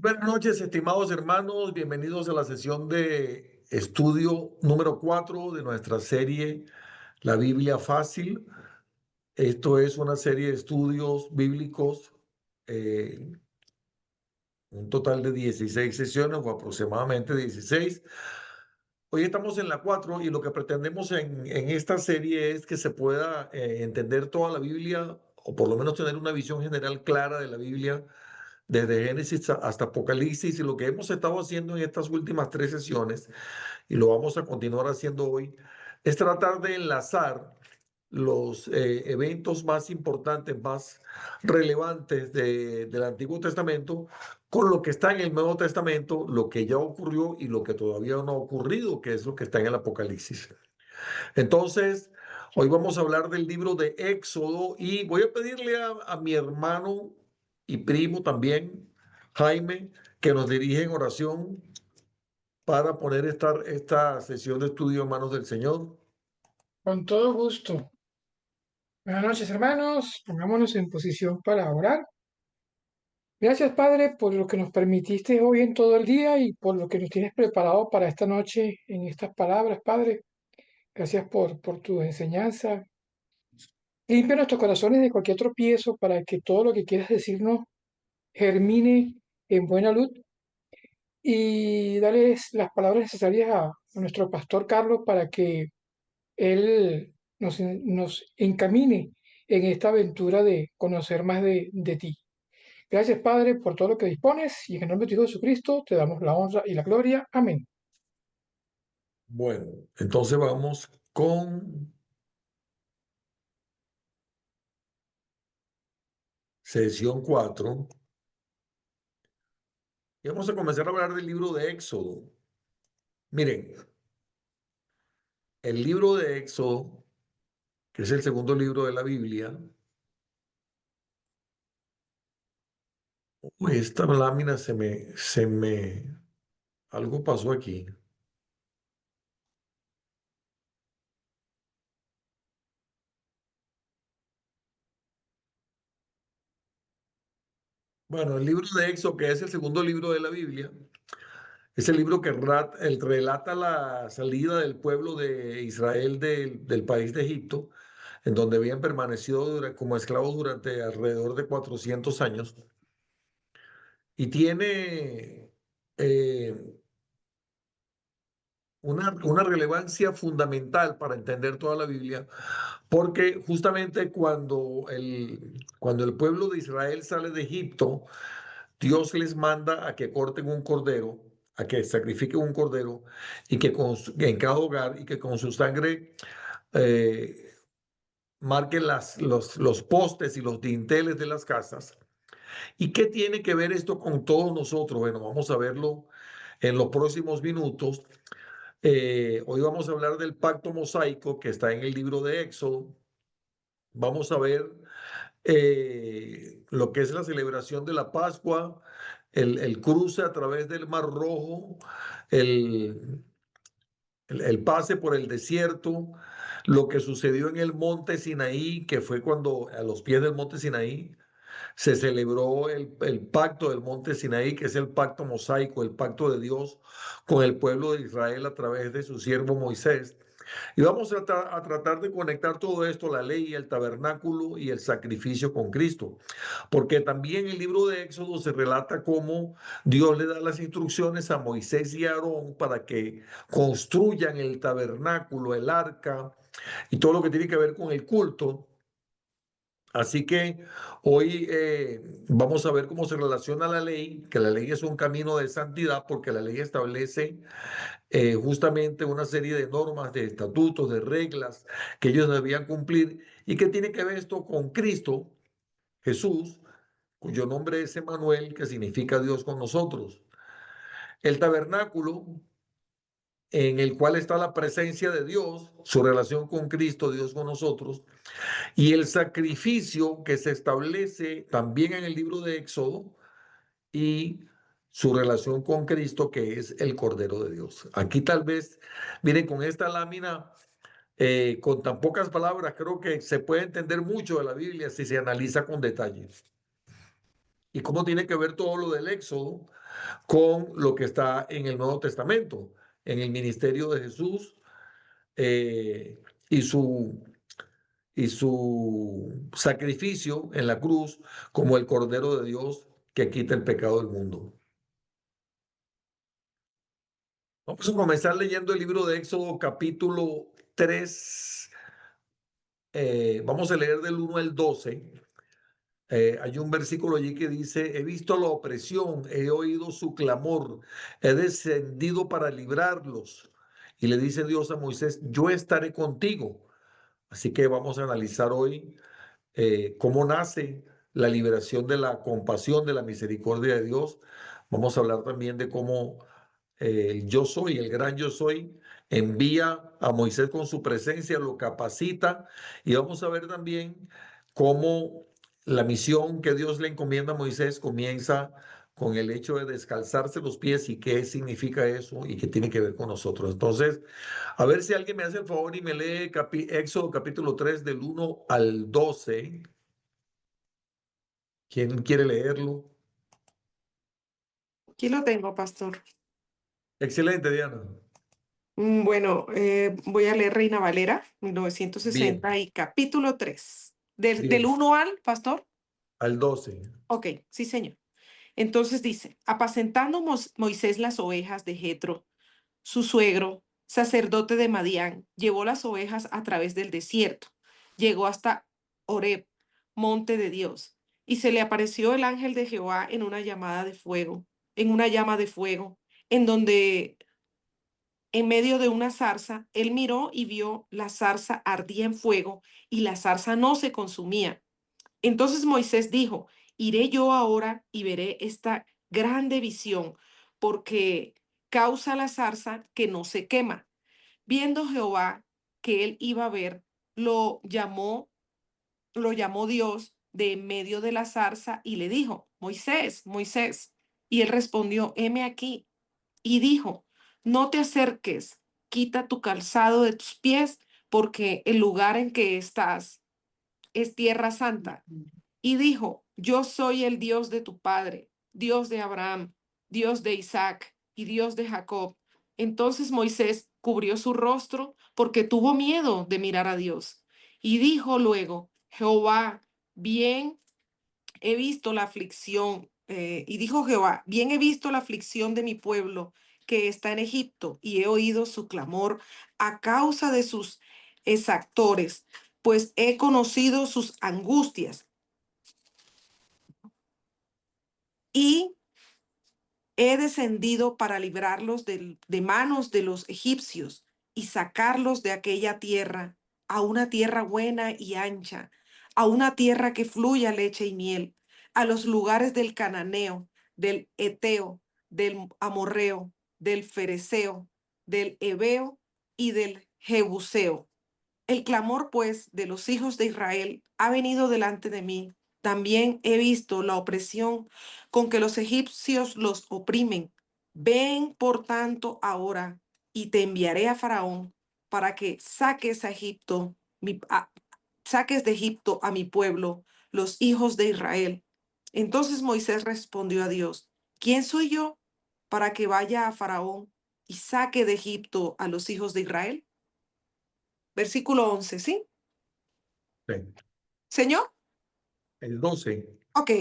Buenas noches, estimados hermanos. Bienvenidos a la sesión de estudio número 4 de nuestra serie La Biblia Fácil. Esto es una serie de estudios bíblicos, eh, un total de 16 sesiones o aproximadamente 16. Hoy estamos en la 4 y lo que pretendemos en esta serie es que se pueda entender toda la Biblia o por lo menos tener una visión general clara de la Biblia desde Génesis hasta Apocalipsis, y lo que hemos estado haciendo en estas últimas tres sesiones, y lo vamos a continuar haciendo hoy, es tratar de enlazar los eventos más importantes, más relevantes del Antiguo Testamento con lo que está en el Nuevo Testamento, lo que ya ocurrió y lo que todavía no ha ocurrido, que es lo que está en el Apocalipsis. Entonces, hoy vamos a hablar del libro de Éxodo y voy a pedirle a mi hermano y primo también, Jaime, que nos dirija en oración para poner esta sesión de estudio en manos del Señor. Con todo gusto. Buenas noches, hermanos. Pongámonos en posición para orar. Gracias, Padre, por lo que nos permitiste hoy en todo el día y por lo que nos tienes preparado para esta noche en estas palabras, Padre. Gracias por tu enseñanza. Limpia nuestros corazones de cualquier tropiezo para que todo lo que quieras decirnos germine en buena luz y dales las palabras necesarias a nuestro pastor Carlos para que él nos encamine en esta aventura de conocer más de ti. Gracias, Padre, por todo lo que dispones y en el nombre de tu Hijo Jesucristo te damos la honra y la gloria. Amén. Bueno, entonces vamos con sesión 4 y vamos a comenzar a hablar del libro de Éxodo. Miren, el libro de Éxodo, que es el segundo libro de la Biblia, esta lámina algo pasó aquí. Bueno, el libro de Éxodo, que es el segundo libro de la Biblia, es el libro que relata la salida del pueblo de Israel del país de Egipto, en donde habían permanecido como esclavos durante alrededor de 400 años. Y tiene eh, una relevancia fundamental para entender toda la Biblia, porque justamente cuando el pueblo de Israel sale de Egipto, Dios les manda a que corten un cordero, a que sacrifiquen un cordero y en cada hogar, y que con su sangre eh, marquen los postes y los dinteles de las casas. ¿Y qué tiene que ver esto con todos nosotros? Bueno, vamos a verlo en los próximos minutos. Hoy vamos a hablar del pacto mosaico que está en el libro de Éxodo. Vamos a ver lo que es la celebración de la Pascua, el cruce a través del Mar Rojo, el, el pase por el desierto, lo que sucedió en el monte Sinaí, que fue cuando a los pies del monte Sinaí se celebró el pacto del monte Sinaí, que es el pacto mosaico, el pacto de Dios con el pueblo de Israel a través de su siervo Moisés. Y vamos a tratar de conectar todo esto, la ley, el tabernáculo y el sacrificio con Cristo. Porque también en el libro de Éxodo se relata cómo Dios le da las instrucciones a Moisés y a Aarón para que construyan el tabernáculo, el arca y todo lo que tiene que ver con el culto. Así que hoy vamos a ver cómo se relaciona la ley, que la ley es un camino de santidad porque la ley establece justamente una serie de normas, de estatutos, de reglas que ellos debían cumplir, y que tiene que ver esto con Cristo Jesús, cuyo nombre es Emmanuel, que significa Dios con nosotros. El tabernáculo en el cual está la presencia de Dios, su relación con Cristo, Dios con nosotros, y el sacrificio que se establece también en el libro de Éxodo, y su relación con Cristo, que es el Cordero de Dios. Aquí tal vez, miren, con esta lámina, con tan pocas palabras, creo que se puede entender mucho de la Biblia si se analiza con detalle. ¿Y cómo tiene que ver todo lo del Éxodo? con lo que está en el Nuevo Testamento, en el ministerio de Jesús eh, y su y su sacrificio en la cruz como el Cordero de Dios que quita el pecado del mundo. Vamos a comenzar leyendo el libro de Éxodo capítulo 3. Vamos a leer del 1 al 12. Hay un versículo allí que dice, he visto la opresión, he oído su clamor, he descendido para librarlos. Y le dice Dios a Moisés, yo estaré contigo. Así que vamos a analizar hoy cómo nace la liberación de la compasión, de la misericordia de Dios. Vamos a hablar también de cómo el yo soy, el gran yo soy, envía a Moisés con su presencia, lo capacita y vamos a ver también cómo la misión que Dios le encomienda a Moisés comienza con el hecho de descalzarse los pies y qué significa eso y qué tiene que ver con nosotros. Entonces, a ver si alguien me hace el favor y me lee Éxodo capítulo 3 del 1 al 12. ¿Quién quiere leerlo? Aquí lo tengo, pastor. Excelente, Diana. Bueno, voy a leer Reina Valera, Bien, 1960 y capítulo 3. Del bien. 1 al, pastor. Al 12. Ok, sí, señor. Entonces dice, apacentando Moisés las ovejas de Jetro, su suegro, sacerdote de Madián, llevó las ovejas a través del desierto. Llegó hasta Horeb, monte de Dios, y se le apareció el ángel de Jehová en una llamada de fuego, en una llama de fuego, en donde en medio de una zarza, él miró y vio la zarza ardía en fuego y la zarza no se consumía. Entonces Moisés dijo, iré yo ahora y veré esta grande visión, porque causa la zarza que no se quema. Viendo Jehová que él iba a ver, lo llamó, lo llamó Dios de en medio de la zarza y le dijo, Moisés, Moisés. Y él respondió, heme aquí. Y dijo, no te acerques, quita tu calzado de tus pies, porque el lugar en que estás es tierra santa. Y dijo, yo soy el Dios de tu padre, Dios de Abraham, Dios de Isaac y Dios de Jacob. Entonces Moisés cubrió su rostro porque tuvo miedo de mirar a Dios. Y dijo luego, Jehová, bien he visto la aflicción, y dijo Jehová, bien he visto la aflicción de mi pueblo que está en Egipto, y he oído su clamor a causa de sus exactores, pues he conocido sus angustias, y he descendido para librarlos de manos de los egipcios y sacarlos de aquella tierra a una tierra buena y ancha, a una tierra que fluya leche y miel, a los lugares del cananeo, del eteo, del amorreo, del fereceo, del heveo y del jebuseo. El clamor, pues, de los hijos de Israel ha venido delante de mí. También he visto la opresión con que los egipcios los oprimen. Ven, por tanto, ahora y te enviaré a Faraón para que saques a Egipto, saques de Egipto a mi pueblo, los hijos de Israel. Entonces Moisés respondió a Dios, ¿quién soy yo para que vaya a Faraón y saque de Egipto a los hijos de Israel? Versículo 11, ¿sí? Sí. Señor, El 12. ok.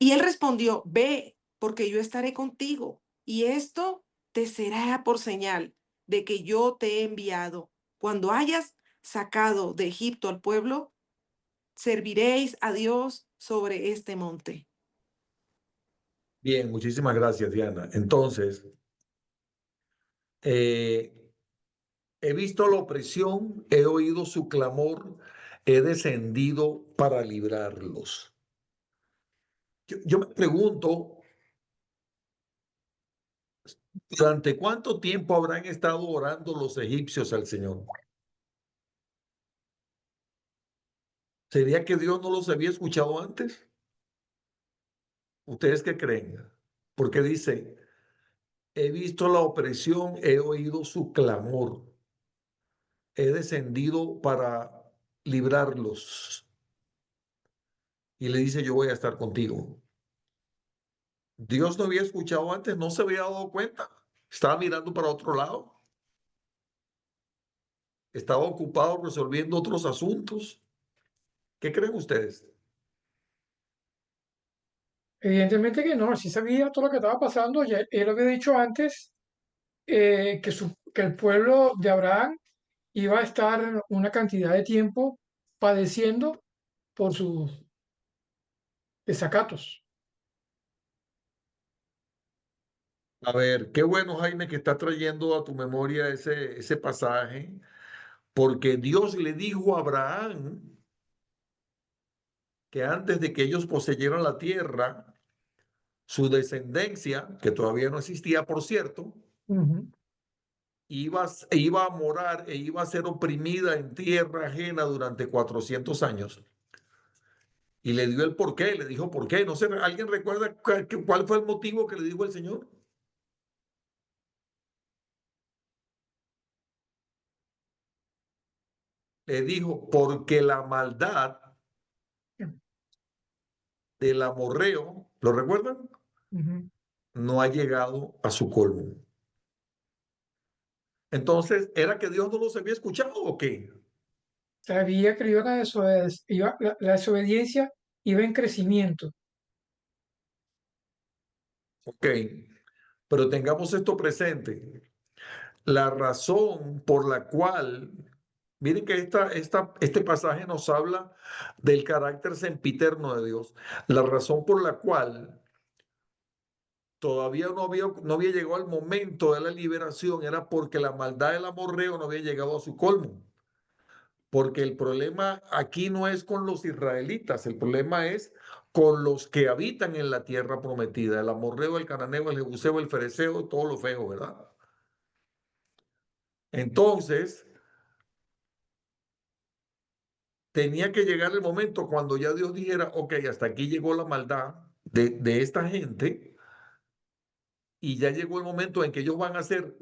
Y él respondió, ve, porque yo estaré contigo, y esto te será por señal de que yo te he enviado. Cuando hayas sacado de Egipto al pueblo, serviréis a Dios sobre este monte. Bien, muchísimas gracias, Diana. Entonces, eh, he visto la opresión, he oído su clamor, he descendido para librarlos. Yo me pregunto, ¿durante cuánto tiempo habrán estado orando los egipcios al Señor? ¿Sería que Dios no los había escuchado antes? ¿Ustedes qué creen? Porque dice, he visto la opresión, he oído su clamor, he descendido para librarlos. Y le dice, yo voy a estar contigo. Dios no había escuchado antes, no se había dado cuenta. Estaba mirando para otro lado. Estaba ocupado resolviendo otros asuntos. ¿Qué creen ustedes? Evidentemente que no, sí sabía todo lo que estaba pasando. Ya él había dicho antes que el pueblo de Abraham iba a estar una cantidad de tiempo padeciendo por sus desacatos. A ver, qué bueno, Jaime, que está trayendo a tu memoria ese pasaje, porque Dios le dijo a Abraham que antes de que ellos poseyeran la tierra, su descendencia, que todavía no existía, por cierto, Ujú. iba a morar e iba a ser oprimida en tierra ajena durante 400 años. Y le dio el porqué, le dijo por qué. No sé, ¿alguien recuerda cuál fue el motivo que le dijo el Señor? Le dijo, porque la maldad del amorreo, ¿lo recuerdan? Ujú. No ha llegado a su colmo. Entonces, ¿era que Dios no los había escuchado o qué? Sabía que la desobediencia iba en crecimiento. Ok, pero tengamos esto presente. La razón por la cual, miren que este pasaje nos habla del carácter sempiterno de Dios. La razón por la cual todavía no había llegado el momento de la liberación era porque la maldad del amorreo no había llegado a su colmo. Porque el problema aquí no es con los israelitas, el problema es con los que habitan en la tierra prometida, el amorreo, el cananeo, el jebuseo, el fereceo, todo lo feo, ¿verdad? Entonces, tenía que llegar el momento cuando ya Dios dijera, ok, hasta aquí llegó la maldad de esta gente y ya llegó el momento en que ellos van a ser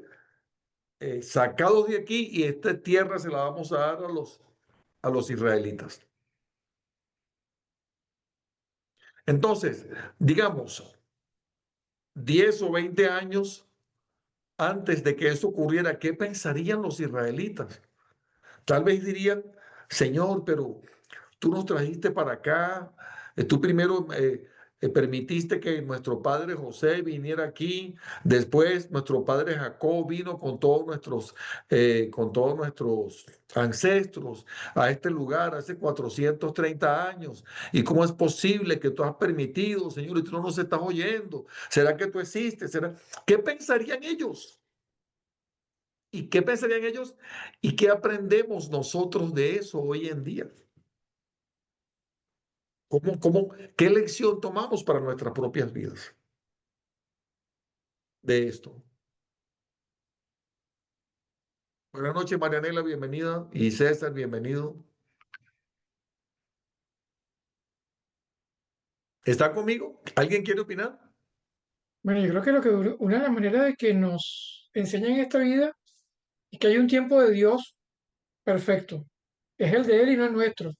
sacados de aquí y esta tierra se la vamos a dar a los israelitas. Entonces, digamos, 10 o 20 años antes de que eso ocurriera, ¿qué pensarían los israelitas? Tal vez dirían, Señor, pero tú nos trajiste para acá, tú primero permitiste que nuestro padre José viniera aquí, después nuestro padre Jacob vino con todos nuestros ancestros a este lugar hace 430 años. ¿Y cómo es posible que tú has permitido, Señor, y tú no nos estás oyendo? ¿Será que tú existes? ¿Será? ¿Qué pensarían ellos? ¿Y qué pensarían ellos? ¿Y qué aprendemos nosotros de eso hoy en día? ¿Qué lección tomamos para nuestras propias vidas de esto? Buenas noches, Marianela, bienvenida. Y César, bienvenido. ¿Está conmigo? ¿Alguien quiere opinar? Bueno, yo creo que una de las maneras de que nos enseñan en esta vida es que hay un tiempo de Dios perfecto. Es el de Él y no el nuestro.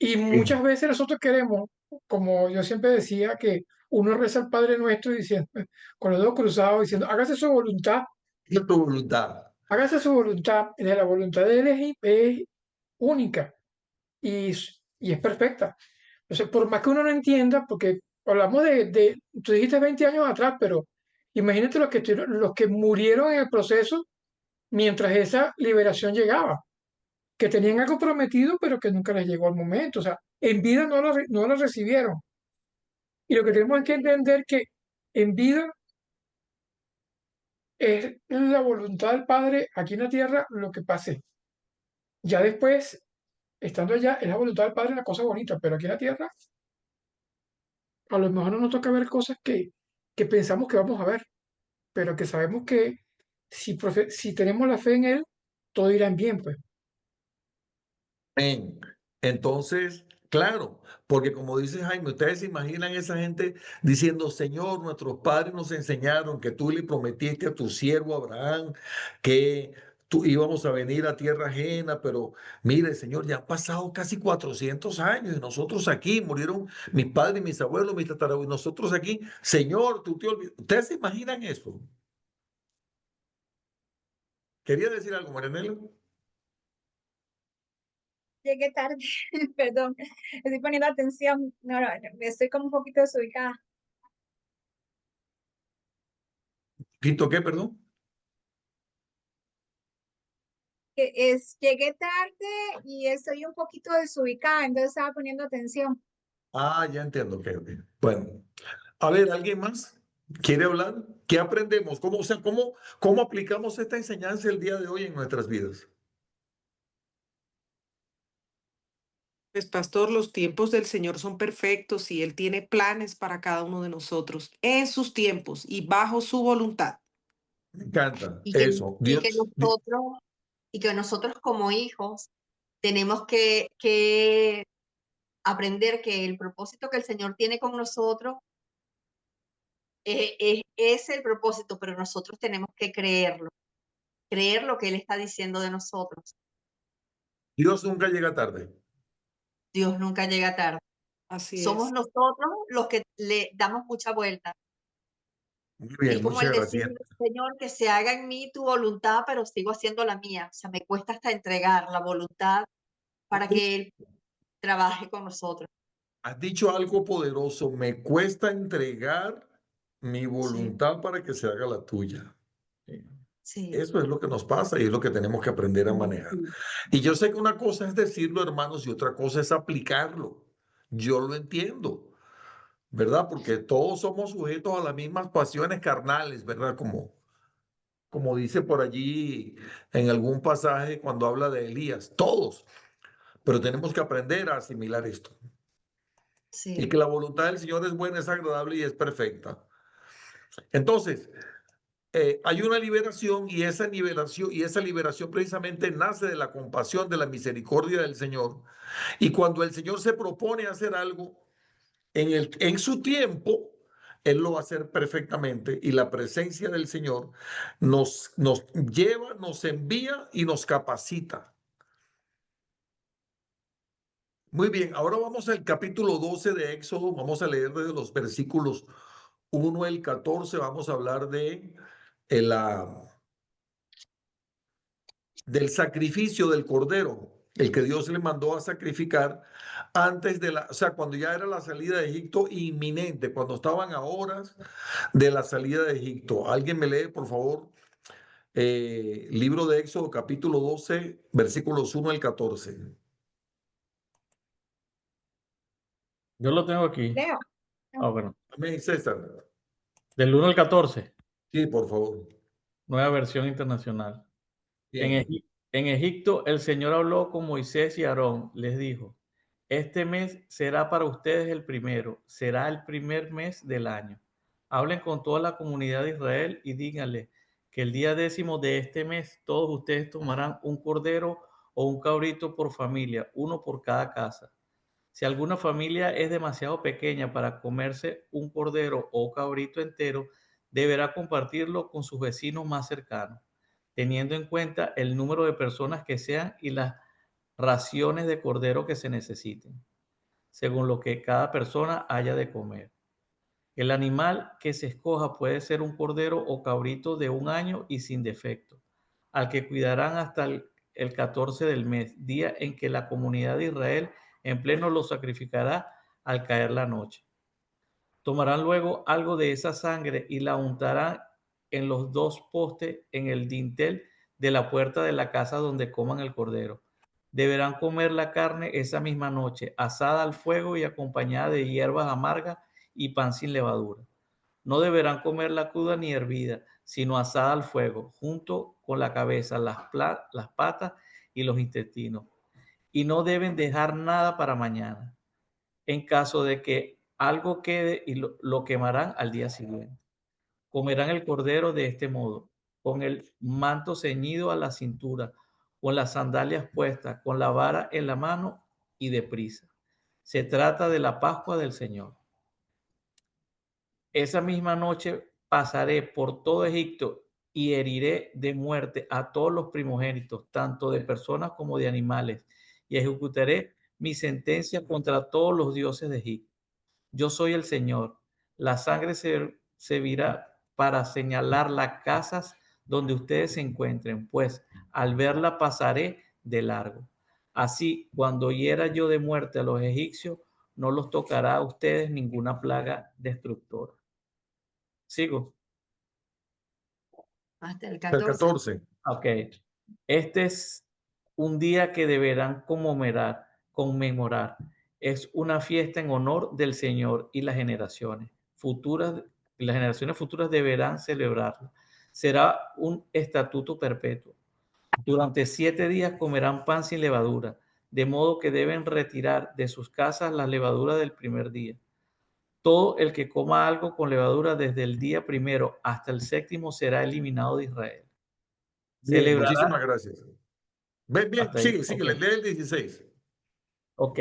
Y Sí. muchas veces nosotros queremos, como yo siempre decía, que uno reza al Padre Nuestro diciendo, con los dedos cruzados, diciendo, Es tu voluntad. hágase su voluntad. Y de la voluntad de Él es única y es perfecta. Entonces, por más que uno no entienda, porque hablamos tú dijiste 20 años atrás, pero imagínate los que murieron en el proceso mientras esa liberación llegaba, que tenían algo prometido, pero que nunca les llegó el momento. O sea, en vida no lo recibieron. Y lo que tenemos que entender que en vida es la voluntad del Padre aquí en la tierra lo que pase. Ya después, estando allá, es la voluntad del Padre la cosa bonita, pero aquí en la tierra a lo mejor no nos toca ver cosas que pensamos que vamos a ver, pero que sabemos que si tenemos la fe en Él, todo irá bien, pues. Amén. Entonces, claro, porque como dice Jaime, ustedes se imaginan esa gente diciendo, Señor, nuestros padres nos enseñaron que tú le prometiste a tu siervo Abraham que íbamos a venir a tierra ajena, pero mire, Señor, ya han pasado casi 400 años y nosotros aquí, murieron mis padres, mis abuelos, mis tatarabuelos, y nosotros aquí, Señor, tú te olvidas. ¿Ustedes se imaginan eso? ¿Quería decir algo, Marianela? Llegué tarde, perdón, estoy poniendo atención. No, no, estoy como un poquito desubicada. ¿Quito qué, perdón? Llegué tarde y estoy un poquito desubicada, entonces estaba poniendo atención. Ah, ya entiendo, ok. Bueno, a ver, ¿alguien más quiere hablar? ¿Qué aprendemos? ¿Cómo, o sea, cómo aplicamos esta enseñanza el día de hoy en nuestras vidas? Pues, pastor, los tiempos del Señor son perfectos y Él tiene planes para cada uno de nosotros en sus tiempos y bajo su voluntad. Me encanta Y que, eso. y que Dios, nosotros, y que nosotros como hijos tenemos que aprender que el propósito que el Señor tiene con nosotros es el propósito, pero nosotros tenemos que creer lo que Él está diciendo de nosotros. Dios nunca llega tarde. Dios nunca llega tarde. Así Somos es. nosotros los que le damos mucha vuelta. Muy Es bien, como muchas el gracias. decir, Señor, que se haga en mí tu voluntad, pero sigo haciendo la mía. O sea, me cuesta hasta entregar la voluntad para que Él trabaje con nosotros. Has dicho algo poderoso. Me cuesta entregar mi voluntad para que se haga la tuya. Sí. Eso es lo que nos pasa y es lo que tenemos que aprender a manejar. Y yo sé que una cosa es decirlo, hermanos, y otra cosa es aplicarlo. Yo lo entiendo, ¿verdad? Porque todos somos sujetos a las mismas pasiones carnales, ¿verdad? Como dice por allí en algún pasaje cuando habla de Elías, todos. Pero tenemos que aprender a asimilar esto. Y Sí. que la voluntad del Señor es buena, es agradable y es perfecta. Entonces, hay una liberación y esa liberación precisamente nace de la compasión, de la misericordia del Señor. Y cuando el Señor se propone hacer algo en su tiempo, Él lo va a hacer perfectamente y la presencia del Señor nos lleva, nos envía y nos capacita. Muy bien, ahora vamos al capítulo 12 de Éxodo, vamos a leer desde los versículos 1 al 14, vamos a hablar de la del sacrificio del cordero, el que Dios le mandó a sacrificar antes de o sea, cuando ya era la salida de Egipto inminente, cuando estaban a horas de la salida de Egipto. ¿Alguien me lee, por favor? Libro de Éxodo, capítulo 12, versículos 1 al 14. Yo lo tengo aquí. Leo. Ah, bueno. Amén, César. Del 1 al 14, Sí, por favor. nueva versión internacional. Bien. En Egipto el Señor habló con Moisés y Aarón. Les dijo, este mes será para ustedes el primero, será el primer mes del año. Hablen con toda la comunidad de Israel y díganle que el día 10º de este mes todos ustedes tomarán un cordero o un cabrito por familia, uno por cada casa. Si alguna familia es demasiado pequeña para comerse un cordero o cabrito entero, deberá compartirlo con sus vecinos más cercanos, teniendo en cuenta el número de personas que sean y las raciones de cordero que se necesiten, según lo que cada persona haya de comer. El animal que se escoja puede ser un cordero o cabrito de 1 año y sin defecto, al que cuidarán hasta el 14 del mes, día en que la comunidad de Israel en pleno lo sacrificará al caer la noche. Tomarán luego algo de esa sangre y la untarán en los 2 postes en el dintel de la puerta de la casa donde coman el cordero. Deberán comer la carne esa misma noche, asada al fuego y acompañada de hierbas amargas y pan sin levadura. No deberán comerla cruda ni hervida, sino asada al fuego, junto con la cabeza, las patas y los intestinos. Y no deben dejar nada para mañana. En caso de que algo quede, y lo quemarán al día siguiente. Comerán el cordero de este modo, con el manto ceñido a la cintura, con las sandalias puestas, con la vara en la mano y deprisa. Se trata de la Pascua del Señor. Esa misma noche pasaré por todo Egipto y heriré de muerte a todos los primogénitos, tanto de personas como de animales, y ejecutaré mi sentencia contra todos los dioses de Egipto. Yo soy el Señor. La sangre se virá para señalar las casas donde ustedes se encuentren, pues al verla pasaré de largo. Así, cuando hiera yo de muerte a los egipcios, no los tocará a ustedes ninguna plaga destructora. ¿Sigo? Hasta el El 14. 14. Ok. Este es un día que deberán conmemorar. Es una fiesta en honor del Señor y las generaciones futuras deberán celebrarlo. Será un estatuto perpetuo. Durante 7 días comerán pan sin levadura, de modo que deben retirar de sus casas la levadura del primer día. Todo el que coma algo con levadura desde el día primero hasta el séptimo será eliminado de Israel. Bien, Celebrará muchísimas gracias. Bien, hasta ahí. sigue, Ok. lee el 16. Ok.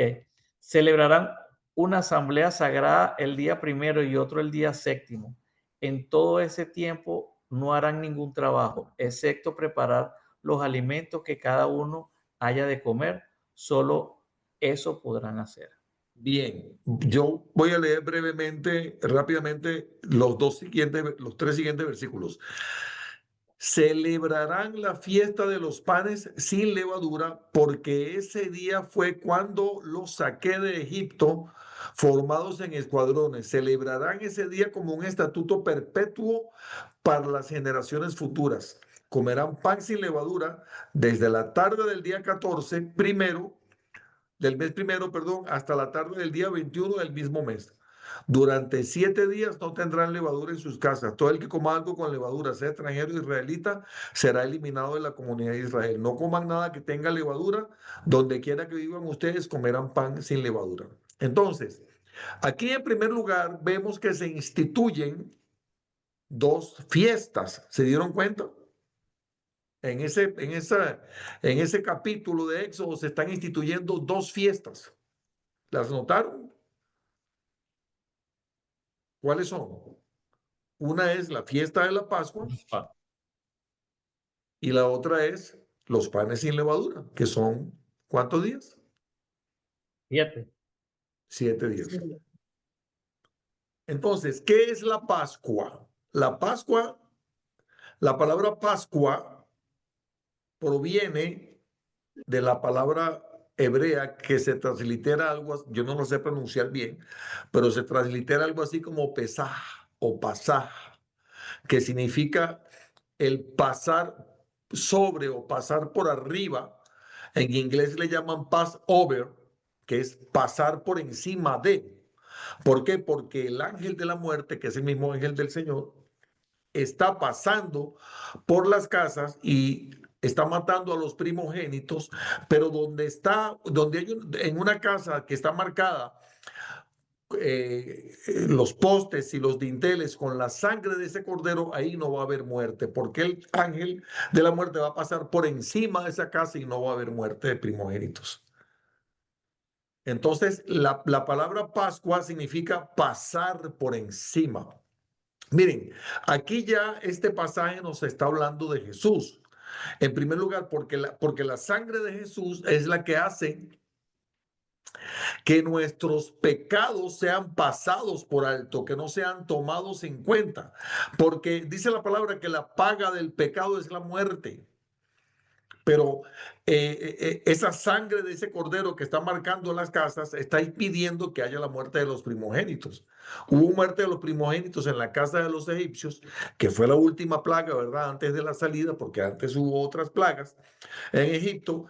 Celebrarán una asamblea sagrada el día primero y otro el día séptimo. En todo ese tiempo no harán ningún trabajo, excepto preparar los alimentos que cada uno haya de comer. Solo eso podrán hacer. Bien, yo voy a leer brevemente, rápidamente, los 3 siguientes versículos. Celebrarán la fiesta de los panes sin levadura, porque ese día fue cuando los saqué de Egipto, formados en escuadrones. Celebrarán ese día como un estatuto perpetuo para las generaciones futuras. Comerán pan sin levadura desde la tarde del día 14, del mes primero, perdón, hasta la tarde del día 21 del mismo mes. Durante 7 días no tendrán levadura en sus casas. Todo el que coma algo con levadura, sea extranjero o israelita, será eliminado de la comunidad de Israel. No coman nada que tenga levadura. Donde quiera que vivan ustedes, comerán pan sin levadura. Entonces, aquí en primer lugar vemos que se instituyen 2 fiestas. ¿Se dieron cuenta? En ese capítulo de Éxodo se están instituyendo 2 fiestas. ¿Las notaron? ¿Cuáles son? Una es la fiesta de la Pascua y la otra es los panes sin levadura, que son ¿cuántos días? 7. 7 días. Entonces, ¿qué es la Pascua? La Pascua, la palabra Pascua proviene de la palabra hebrea que se translitera algo, yo no lo sé pronunciar bien, pero se translitera algo así como Pesaj o Pasaj, que significa el pasar sobre o pasar por arriba. En inglés le llaman pass over, que es pasar por encima de. ¿Por qué? Porque el ángel de la muerte, que es el mismo ángel del Señor, está pasando por las casas y está matando a los primogénitos, pero donde hay en una casa que está marcada los postes y los dinteles con la sangre de ese cordero, ahí no va a haber muerte, porque el ángel de la muerte va a pasar por encima de esa casa y no va a haber muerte de primogénitos. Entonces, la palabra Pascua significa pasar por encima. Miren, aquí ya este pasaje nos está hablando de Jesús. En primer lugar, porque la sangre de Jesús es la que hace que nuestros pecados sean pasados por alto, que no sean tomados en cuenta, porque dice la palabra que la paga del pecado es la muerte. Pero esa sangre de ese cordero que está marcando las casas está impidiendo que haya la muerte de los primogénitos. Hubo muerte de los primogénitos en la casa de los egipcios, que fue la última plaga, ¿verdad? Antes de la salida, porque antes hubo otras plagas en Egipto.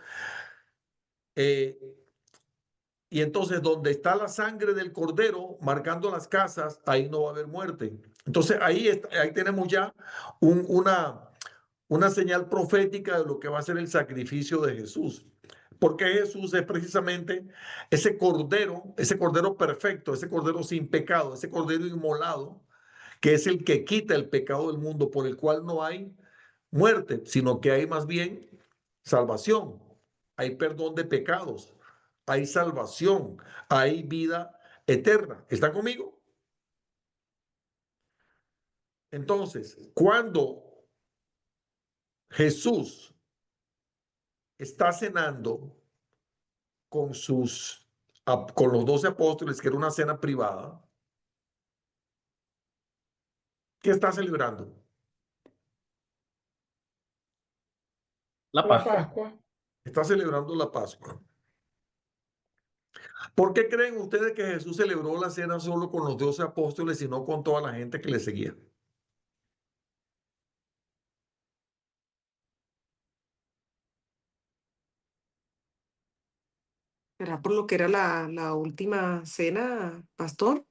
Y entonces, donde está la sangre del cordero marcando las casas, ahí no va a haber muerte. Entonces, ahí tenemos ya una señal profética de lo que va a ser el sacrificio de Jesús. Porque Jesús es precisamente ese cordero perfecto, ese cordero sin pecado, ese cordero inmolado, que es el que quita el pecado del mundo, por el cual no hay muerte, sino que hay más bien salvación, hay perdón de pecados, hay salvación, hay vida eterna. ¿Están conmigo? Entonces, cuando Jesús está cenando con con los 12 apóstoles, que era una cena privada, ¿qué está celebrando? La La Pascua. Pascua. Está celebrando la Pascua. ¿Por qué creen ustedes que Jesús celebró la cena solo con los 12 apóstoles y no con toda la gente que le seguía? ¿Será por lo que era la última cena, pastor?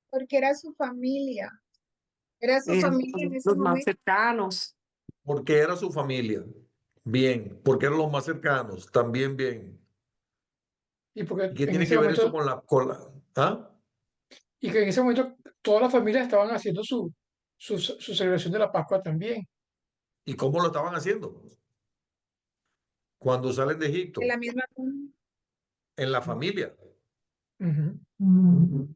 Porque era su familia. Era su Eran familia en ese los más momento. cercanos. Porque era su familia. Bien. Porque eran los más cercanos. También bien. Y ¿Y porque qué en tiene ese que ver eso momento, con la ¿ah? y que en ese momento todas las familias estaban haciendo su celebración de la Pascua también. ¿Y cómo lo estaban haciendo? Cuando salen de De Egipto, la misma en la familia. Ujú.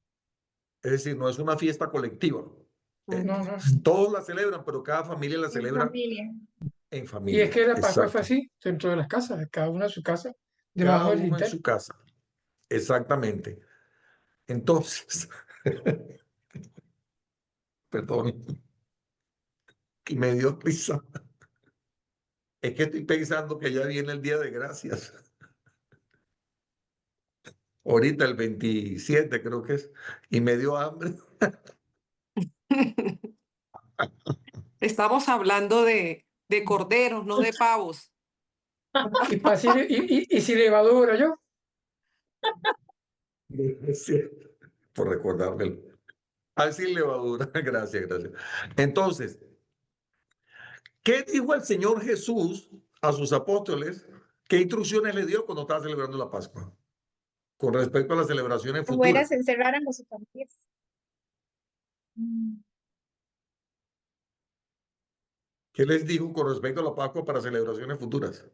Es decir, no es una fiesta colectiva. No, no. Todos la celebran, pero cada familia la en celebra familia. en Y es familia. que la Pascua fue Exacto. así, dentro de las casas, cada uno en su casa, Cada debajo del uno en dintel. su casa. Exactamente. Entonces, perdón, que me dio risa. Es que estoy pensando que ya viene el Día de Gracias. Ahorita el 27 creo que es. Y me dio hambre. Estamos hablando de corderos, no de pavos. Y sin levadura, yo. Por recordármelo. Así levadura. Gracias, gracias. Entonces, ¿qué dijo el Señor Jesús a sus apóstoles? ¿Qué instrucciones le dio cuando estaba celebrando la Pascua? Con respecto a las celebraciones Afuera futuras. se encerraran con sus familias. Mm. ¿Qué les dijo con respecto a la Pascua para celebraciones futuras?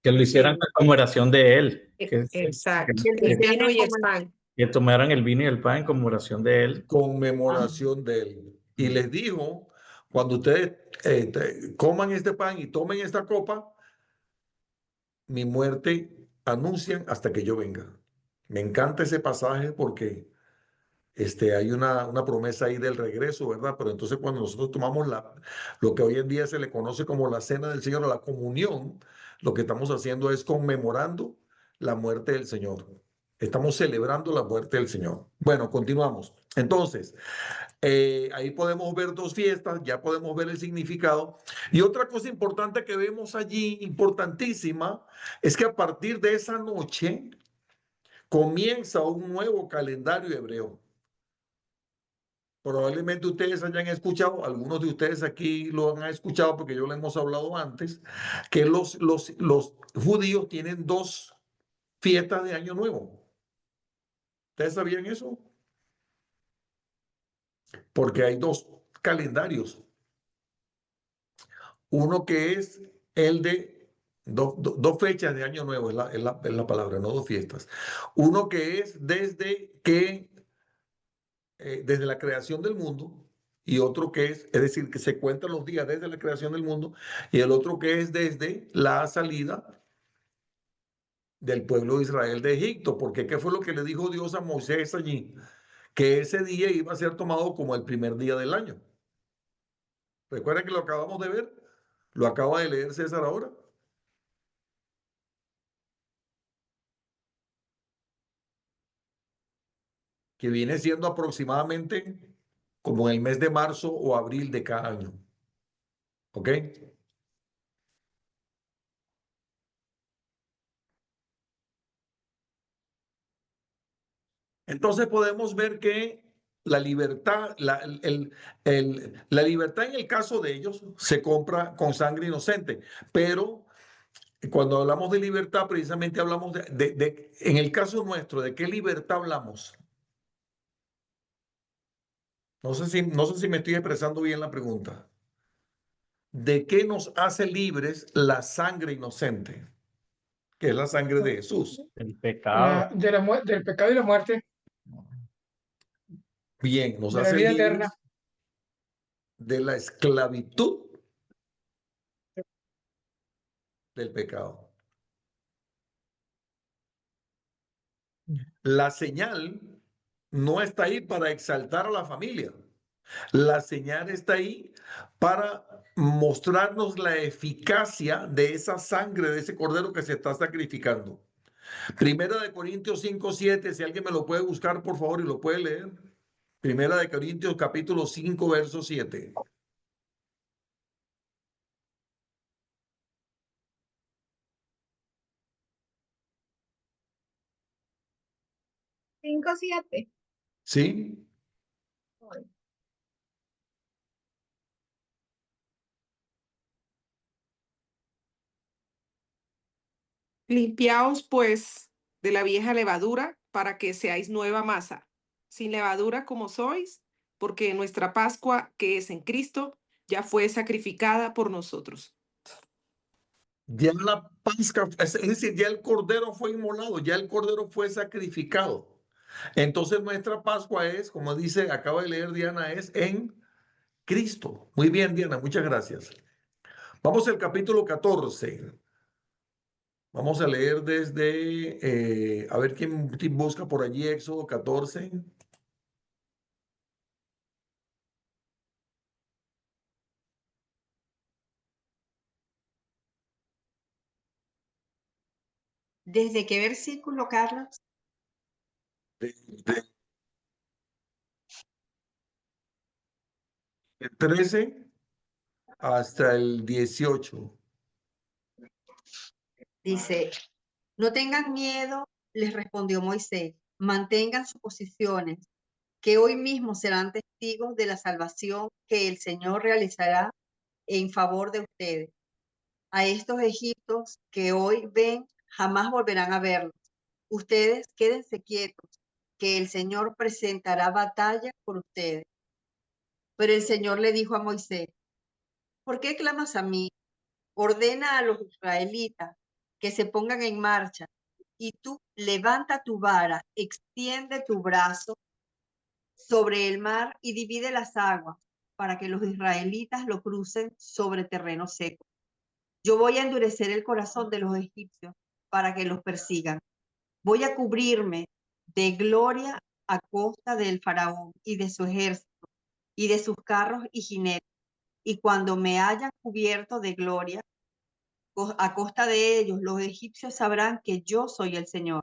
Que lo hicieran con conmemoración de él. Exacto. Que lo El hicieran vino y el como pan. Que tomaran el vino y el pan en conmemoración de él. Conmemoración de él. Y les dijo, cuando ustedes coman este pan y tomen esta copa, mi muerte anuncian hasta que yo venga. Me encanta ese pasaje porque hay una promesa ahí del regreso, ¿verdad? Pero entonces cuando nosotros tomamos lo que hoy en día se le conoce como la cena del Señor o la comunión, lo que estamos haciendo es conmemorando la muerte del Señor. Estamos celebrando la muerte del Señor. Bueno, continuamos. Entonces, ahí podemos ver dos fiestas, ya podemos ver el significado. Y otra cosa importante que vemos allí, importantísima, es que a partir de esa noche comienza un nuevo calendario hebreo. Probablemente ustedes hayan escuchado, algunos de ustedes aquí lo han escuchado porque yo lo hemos hablado antes, que los judíos tienen dos fiestas de Año Nuevo. ¿Ustedes sabían eso? Porque hay dos calendarios. Uno que es el de dos fechas de Año Nuevo, es la palabra, no dos fiestas. Uno que es desde la creación del mundo, y otro que es decir, que se cuentan los días desde la creación del mundo, y el otro que es desde la salida del pueblo de Israel de Egipto, porque ¿qué fue lo que le dijo Dios a Moisés allí? Que ese día iba a ser tomado como el primer día del año. ¿Recuerdan que lo acabamos de ver? Lo acaba de leer César ahora. Que viene siendo aproximadamente como en el mes de marzo o abril de cada año. ¿Ok? Entonces podemos ver que la libertad, la libertad en el caso de ellos se compra con sangre inocente, pero cuando hablamos de libertad, precisamente hablamos en el caso nuestro, ¿de qué libertad hablamos? No sé si me estoy expresando bien la pregunta. ¿De qué nos hace libres la sangre inocente? Que es la sangre de Jesús. El pecado. Del pecado y la muerte, Bien, nos de la hace vida eterna. libres de la esclavitud del pecado. La señal no está ahí para exaltar a la familia. La señal está ahí para mostrarnos la eficacia de esa sangre, de ese cordero que se está sacrificando. Primera de Corintios 5:7, si alguien me lo puede buscar, por favor, y lo puede leer. Primera de Corintios capítulo 5, verso 7. 5:7. ¿Sí? Limpiaos pues de la vieja levadura para que seáis nueva masa, sin levadura como sois, porque nuestra Pascua, que es en Cristo, ya fue sacrificada por nosotros. Ya la Pascua, es decir, ya el cordero fue inmolado, ya el cordero fue sacrificado. Entonces nuestra Pascua es, como dice, acaba de leer Diana, es en Cristo. Muy bien, Diana, muchas gracias. Vamos al capítulo 14. Vamos a leer desde, a ver quién busca por allí, Éxodo 14. ¿Desde qué versículo, Carlos? De 13 hasta el 18. Dice, no tengan miedo, les respondió Moisés, mantengan sus posiciones, que hoy mismo serán testigos de la salvación que el Señor realizará en favor de ustedes. A estos egipcios que hoy ven, jamás volverán a verlos. Ustedes quédense quietos, que el Señor presentará batalla por ustedes. Pero el Señor le dijo a Moisés, ¿por qué clamas a mí? Ordena a los israelitas que se pongan en marcha y tú levanta tu vara, extiende tu brazo sobre el mar y divide las aguas para que los israelitas lo crucen sobre terreno seco. Yo voy a endurecer el corazón de los egipcios para que los persigan. Voy a cubrirme de gloria a costa del faraón y de su ejército y de sus carros y jinetes. Y cuando me hayan cubierto de gloria a costa de ellos, los egipcios sabrán que yo soy el Señor.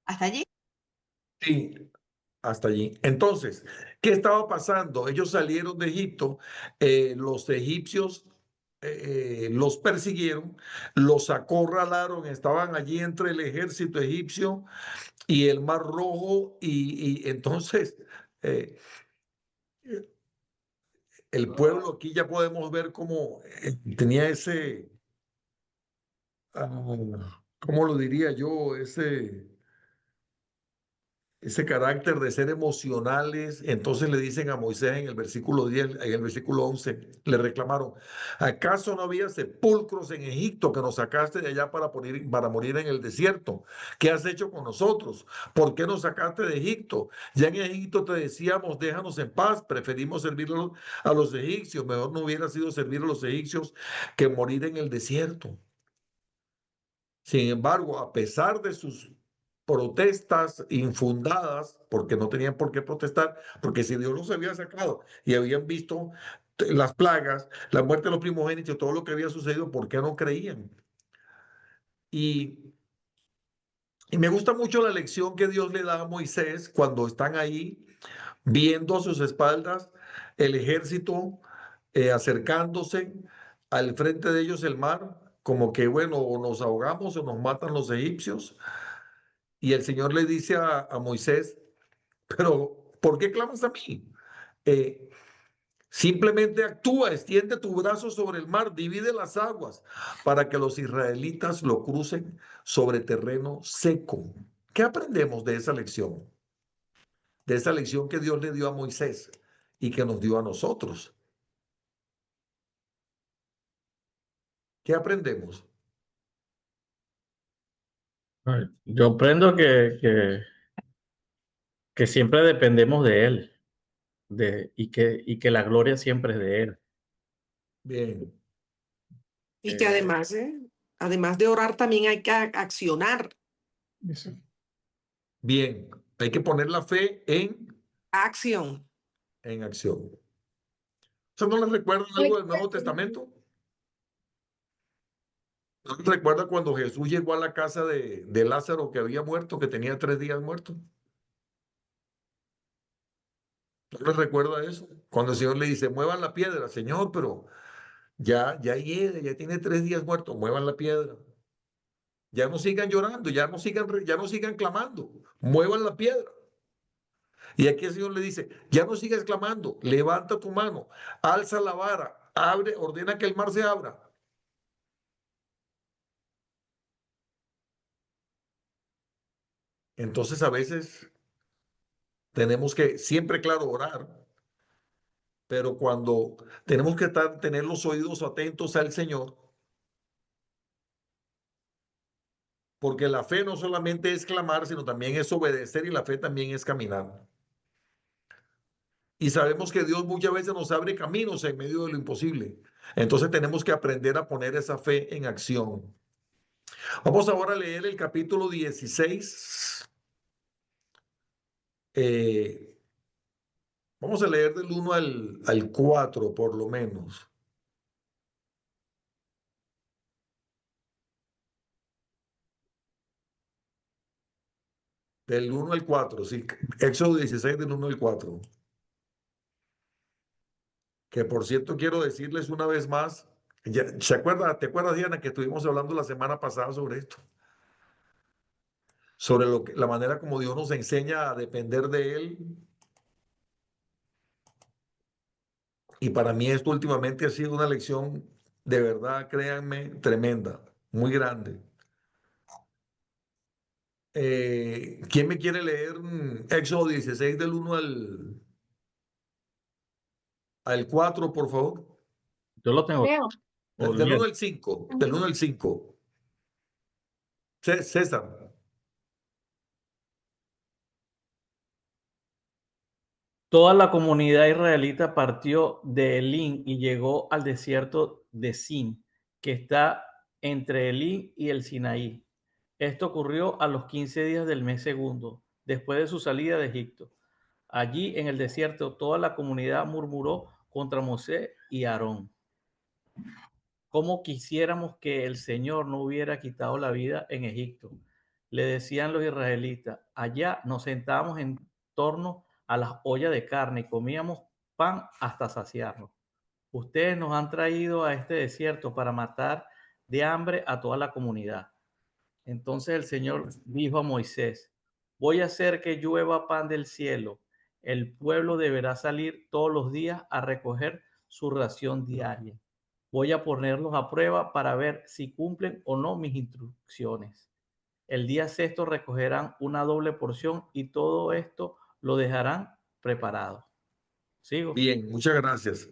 ¿Hasta allí? Sí, hasta allí. Entonces, ¿qué estaba pasando? Ellos salieron de Egipto, los egipcios los persiguieron, los acorralaron, estaban allí entre el ejército egipcio y el Mar Rojo, y entonces eh, el pueblo aquí ya podemos ver cómo tenía ese, ¿cómo lo diría yo? Ese carácter de ser emocionales. Entonces le dicen a Moisés en el versículo 10, en el versículo 11, le reclamaron, ¿acaso no había sepulcros en Egipto que nos sacaste de allá para morir en el desierto? ¿Qué has hecho con nosotros? ¿Por qué nos sacaste de Egipto? Ya en Egipto te decíamos, déjanos en paz, preferimos servir a los egipcios, mejor no hubiera sido servir a los egipcios que morir en el desierto. Sin embargo, a pesar de sus protestas infundadas, porque no tenían por qué protestar, porque si Dios los había sacado y habían visto las plagas, la muerte de los primogénitos, todo lo que había sucedido, ¿por qué no creían? Y, y me gusta mucho la lección que Dios le da a Moisés cuando están ahí viendo a sus espaldas el ejército acercándose al frente de ellos el mar, como que bueno, o nos ahogamos o nos matan los egipcios. Y el Señor le dice a Moisés, pero ¿por qué clamas a mí? Eh, Simplemente actúa, extiende tu brazo sobre el mar, divide las aguas para que los israelitas lo crucen sobre terreno seco. ¿Qué aprendemos de esa lección? De esa lección que Dios le dio a Moisés y que nos dio a nosotros. ¿Qué aprendemos? Yo aprendo que siempre dependemos de Él. y que la gloria siempre es de Él. Bien, Y que además de orar, también hay que accionar. Eso. bien. Hay que poner la fe Acción. en acción. ¿Eso no les recuerda algo del Nuevo Testamento? ¿No les recuerda cuando Jesús llegó a la casa de Lázaro que había muerto, que tenía 3 días muerto? ¿No les recuerda eso? Cuando el Señor le dice, muevan la piedra, Señor, pero ya hiede, ya tiene 3 días muerto, muevan la piedra. Ya no sigan llorando, ya no sigan clamando, muevan la piedra. Y aquí el Señor le dice, ya no sigas clamando, levanta tu mano, alza la vara, abre, ordena que el mar se abra. Entonces a veces tenemos que siempre, claro, orar, pero cuando tenemos que tener los oídos atentos al Señor, porque la fe no solamente es clamar, sino también es obedecer y la fe también es caminar. Y sabemos que Dios muchas veces nos abre caminos en medio de lo imposible. Entonces tenemos que aprender a poner esa fe en acción. Vamos ahora a leer el capítulo 16. Eh, Vamos a leer del 1 al 4 por lo menos. Del 1 al 4, sí. Éxodo 16 del 1 al 4. Que por cierto quiero decirles una vez más, ¿se acuerda? ¿Te acuerdas, Diana, que estuvimos hablando la semana pasada sobre esto? Sobre la manera como Dios nos enseña a depender de Él. Y para mí esto últimamente ha sido una lección de verdad, créanme, tremenda, muy grande. ¿Quién me quiere leer Éxodo 16 del 1 al 4, por favor? Yo lo tengo. Leo. Del 1 al 5, del 1 al 5. César. Toda la comunidad israelita partió de Elín y llegó al desierto de Sin, que está entre Elín y el Sinaí. Esto ocurrió a los 15 días del mes segundo, después de su salida de Egipto. Allí en el desierto toda la comunidad murmuró contra Moisés y Aarón. ¿Cómo quisiéramos que el Señor no hubiera quitado la vida en Egipto? Le decían los israelitas. Allá nos sentábamos en torno a las ollas de carne y comíamos pan hasta saciarnos. Ustedes nos han traído a este desierto para matar de hambre a toda la comunidad. Entonces el Señor dijo a Moisés, voy a hacer que llueva pan del cielo. El pueblo deberá salir todos los días a recoger su ración diaria. Voy a ponerlos a prueba para ver si cumplen o no mis instrucciones. El día sexto recogerán una doble porción y todo esto lo dejarán preparado. ¿Sigo? Bien, muchas gracias.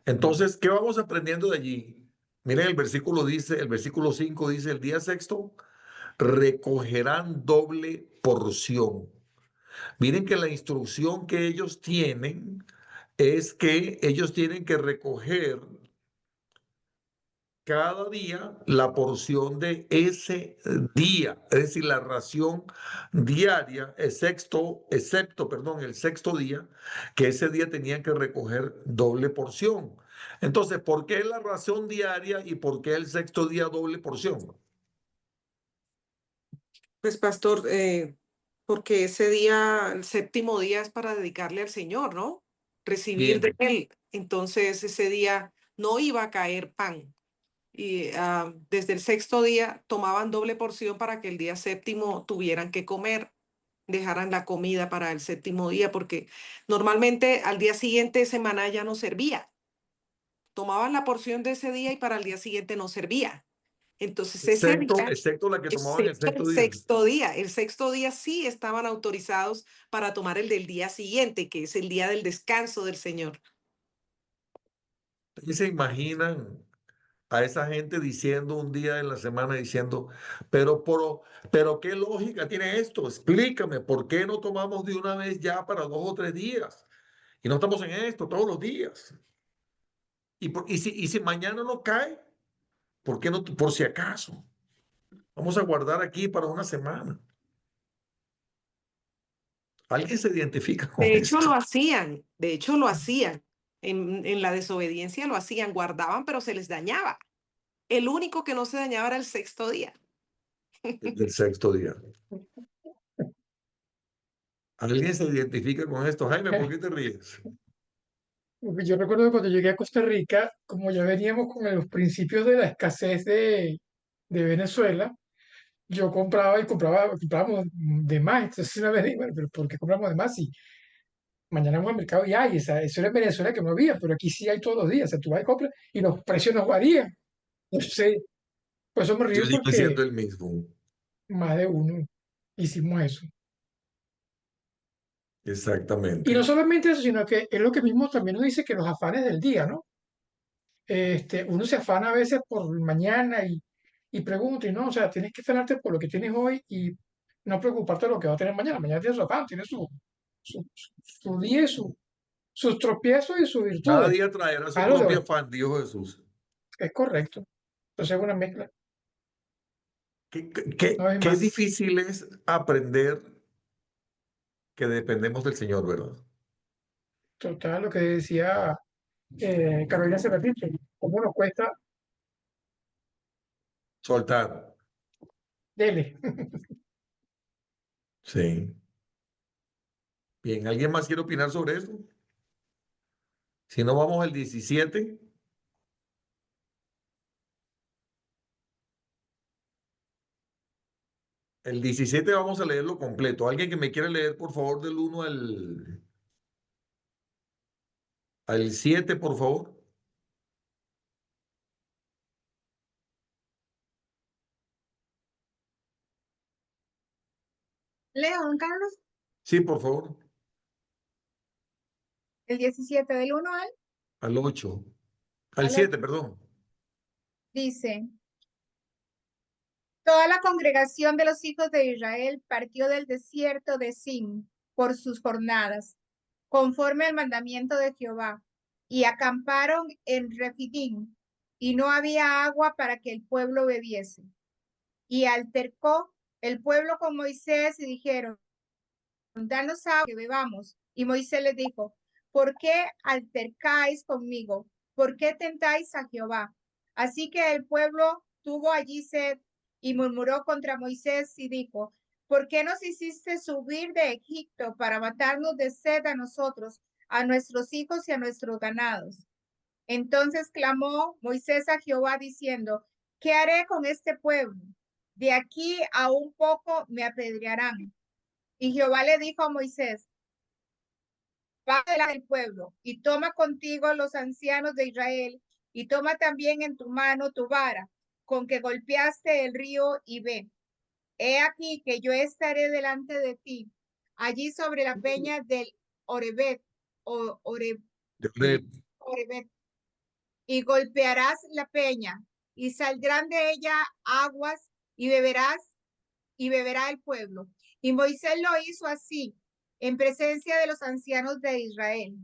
Entonces, ¿qué vamos aprendiendo de allí? Miren, el versículo 5 dice, el día sexto recogerán doble porción. Miren que la instrucción que ellos tienen es que ellos tienen que recoger cada día la porción de ese día, es decir, la ración diaria, excepto, el sexto día, que ese día tenían que recoger doble porción. Entonces, ¿por qué la ración diaria y por qué el sexto día doble porción? Pues, pastor, porque ese día, el séptimo día, es para dedicarle al Señor, ¿no? Recibir de Bien, Él. Entonces, ese día no iba a caer pan. Y desde el sexto día tomaban doble porción para que el día séptimo tuvieran que comer, dejaran la comida para el séptimo día, porque normalmente al día siguiente ese maná ya no servía. Tomaban la porción de ese día y para el día siguiente no servía. Entonces ese día, excepto la que tomaban el excepto el sexto día. sexto día, el sexto día sí estaban autorizados para tomar el del día siguiente, que es el día del descanso del Señor. ¿Y se imaginan a esa gente diciendo un día de la semana, diciendo, pero qué lógica tiene esto? Explícame, ¿por qué no tomamos de una vez ya para 2 o 3 días? Y no estamos en esto todos los días. Y si mañana no cae, ¿por qué no? Por si acaso. Vamos a guardar aquí para una semana. ¿Alguien se identifica con De hecho, esto? lo hacían, de hecho, lo hacían. En la desobediencia lo hacían, guardaban, pero se les dañaba. El único que no se dañaba era el sexto día. Del sexto día. ¿Alguien se identifica con esto? Jaime, ¿por qué te ríes? Porque yo recuerdo que cuando llegué a Costa Rica, como ya veníamos con los principios de la escasez de Venezuela, yo comprábamos de más. Entonces una vez dije, bueno, pero ¿por qué compramos de más? Si mañana vamos al mercado y hay, eso era en Venezuela que no había, pero aquí sí hay todos los días. O sea, tú vas y compras y los precios no varían. Entonces, por eso me Yo río sigo porque siendo el mismo. más de uno hicimos eso. Y no Exactamente. solamente eso, sino que es lo que mismo también nos dice que los afanes del día, ¿no? Uno se afana a veces por mañana y pregunta, y no, o sea, tienes que afanarte por lo que tienes hoy y no preocuparte de lo que va a tener mañana. Mañana tiene su afán, tiene su día y sus tropiezos y sus Cada virtudes. día traerá su A lo de propio hoy, afán, dijo Jesús. es correcto. Entonces es una mezcla, no hay Qué más. difícil es aprender que dependemos del Señor, ¿verdad? Total, lo que decía Carolina Serrapito, cómo nos cuesta, Soltar. dele. Sí. Bien, ¿alguien más quiere opinar sobre eso? Si no, vamos al 17. El 17 vamos a leerlo completo. ¿Alguien que me quiera leer, por favor, del 1 al 7, por favor? Leo, don Carlos, Sí, por favor. el 17 del 1 Al 8. Al al 8 7, perdón. dice, toda la congregación de los hijos de Israel partió del desierto de Sin por sus jornadas, conforme al mandamiento de Jehová, y acamparon en Refidim, y no había agua para que el pueblo bebiese. Y altercó el pueblo con Moisés y dijeron, danos agua que bebamos. Y Moisés les dijo, ¿por qué altercáis conmigo? ¿Por qué tentáis a Jehová? Así que el pueblo tuvo allí sed y murmuró contra Moisés y dijo, ¿por qué nos hiciste subir de Egipto para matarnos de sed a nosotros, a nuestros hijos y a nuestros ganados? Entonces clamó Moisés a Jehová diciendo, ¿qué haré con este pueblo? De aquí a un poco me apedrearán. Y Jehová le dijo a Moisés, baja del pueblo y toma contigo los ancianos de Israel y toma también en tu mano tu vara con que golpeaste el río y ve. He aquí que yo estaré delante de ti, allí sobre la peña del Orebet, o Orebet, y golpearás la peña y saldrán de ella aguas y beberá el pueblo. Y Moisés lo hizo así, en presencia de los ancianos de Israel.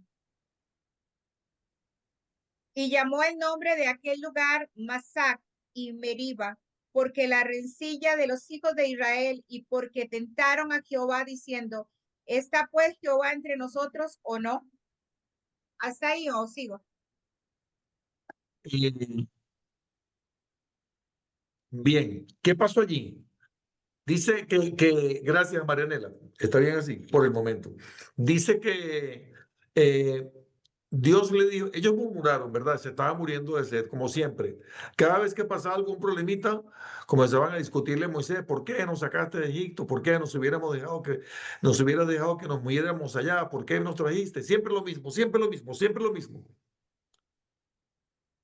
Y llamó el nombre de aquel lugar Masac y Meriba, porque la rencilla de los hijos de Israel y porque tentaron a Jehová diciendo, ¿está pues Jehová entre nosotros o no? Hasta ahí o sigo. Bien, ¿qué pasó allí? Dice gracias Marianela, está bien así por el momento. Dice que eh, Dios le dijo, ellos murmuraron, ¿verdad? Se estaban muriendo de sed, como siempre. Cada vez que pasaba algún problemita, comenzaban a discutirle a Moisés, ¿por qué nos sacaste de Egipto? ¿Por qué nos hubieras dejado que nos muriéramos allá? ¿Por qué nos trajiste? Siempre lo mismo, siempre lo mismo, siempre lo mismo.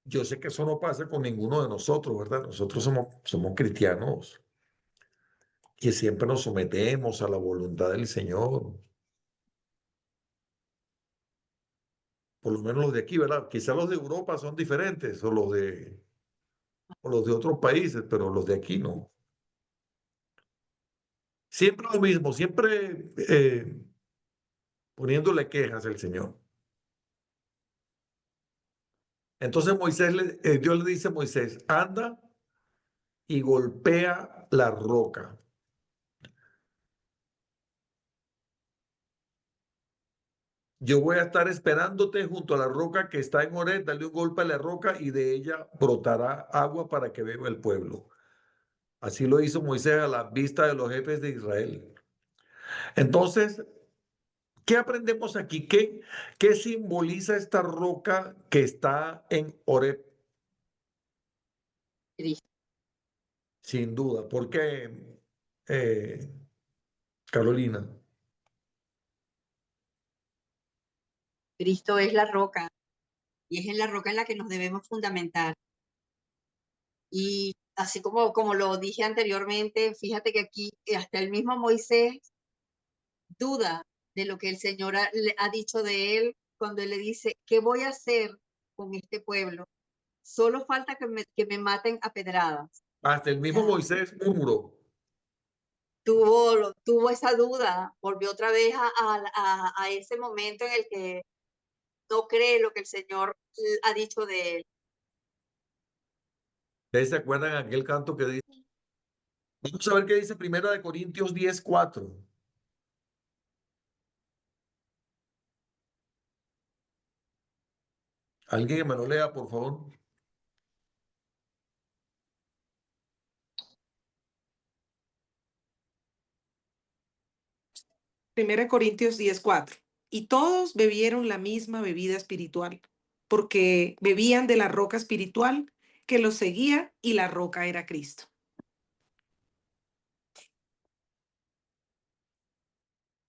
Yo sé que eso no pasa con ninguno de nosotros, ¿verdad? Nosotros somos cristianos que siempre nos sometemos a la voluntad del Señor. Por lo menos los de aquí, ¿verdad? Quizás los de Europa son diferentes o los de otros países, pero los de aquí no. Siempre lo mismo, siempre poniéndole quejas al Señor. Entonces Dios le dice a Moisés, anda y golpea la roca. Yo voy a estar esperándote junto a la roca que está en Horeb, dale un golpe a la roca y de ella brotará agua para que beba el pueblo. Así lo hizo Moisés a la vista de los jefes de Israel. Entonces, ¿qué aprendemos aquí? ¿Qué simboliza esta roca que está en Horeb? Cristo. Sin duda. ¿Por qué, Carolina? Cristo es la roca y es en la roca en la que nos debemos fundamentar. Y así como lo dije anteriormente, fíjate que aquí hasta el mismo Moisés duda de lo que el Señor le ha dicho de él cuando él le dice, ¿qué voy a hacer con este pueblo? Solo falta que me maten a pedradas. Hasta el mismo Moisés murmuró. Tuvo esa duda, volvió otra vez a ese momento en el que no cree lo que el Señor ha dicho de él. ¿Ustedes se acuerdan aquel canto que dice? Vamos a ver qué dice 1 Corintios 10:4. Alguien que me lo lea, por favor. Primera Corintios 10:4. Y todos bebieron la misma bebida espiritual, porque bebían de la roca espiritual que los seguía y la roca era Cristo.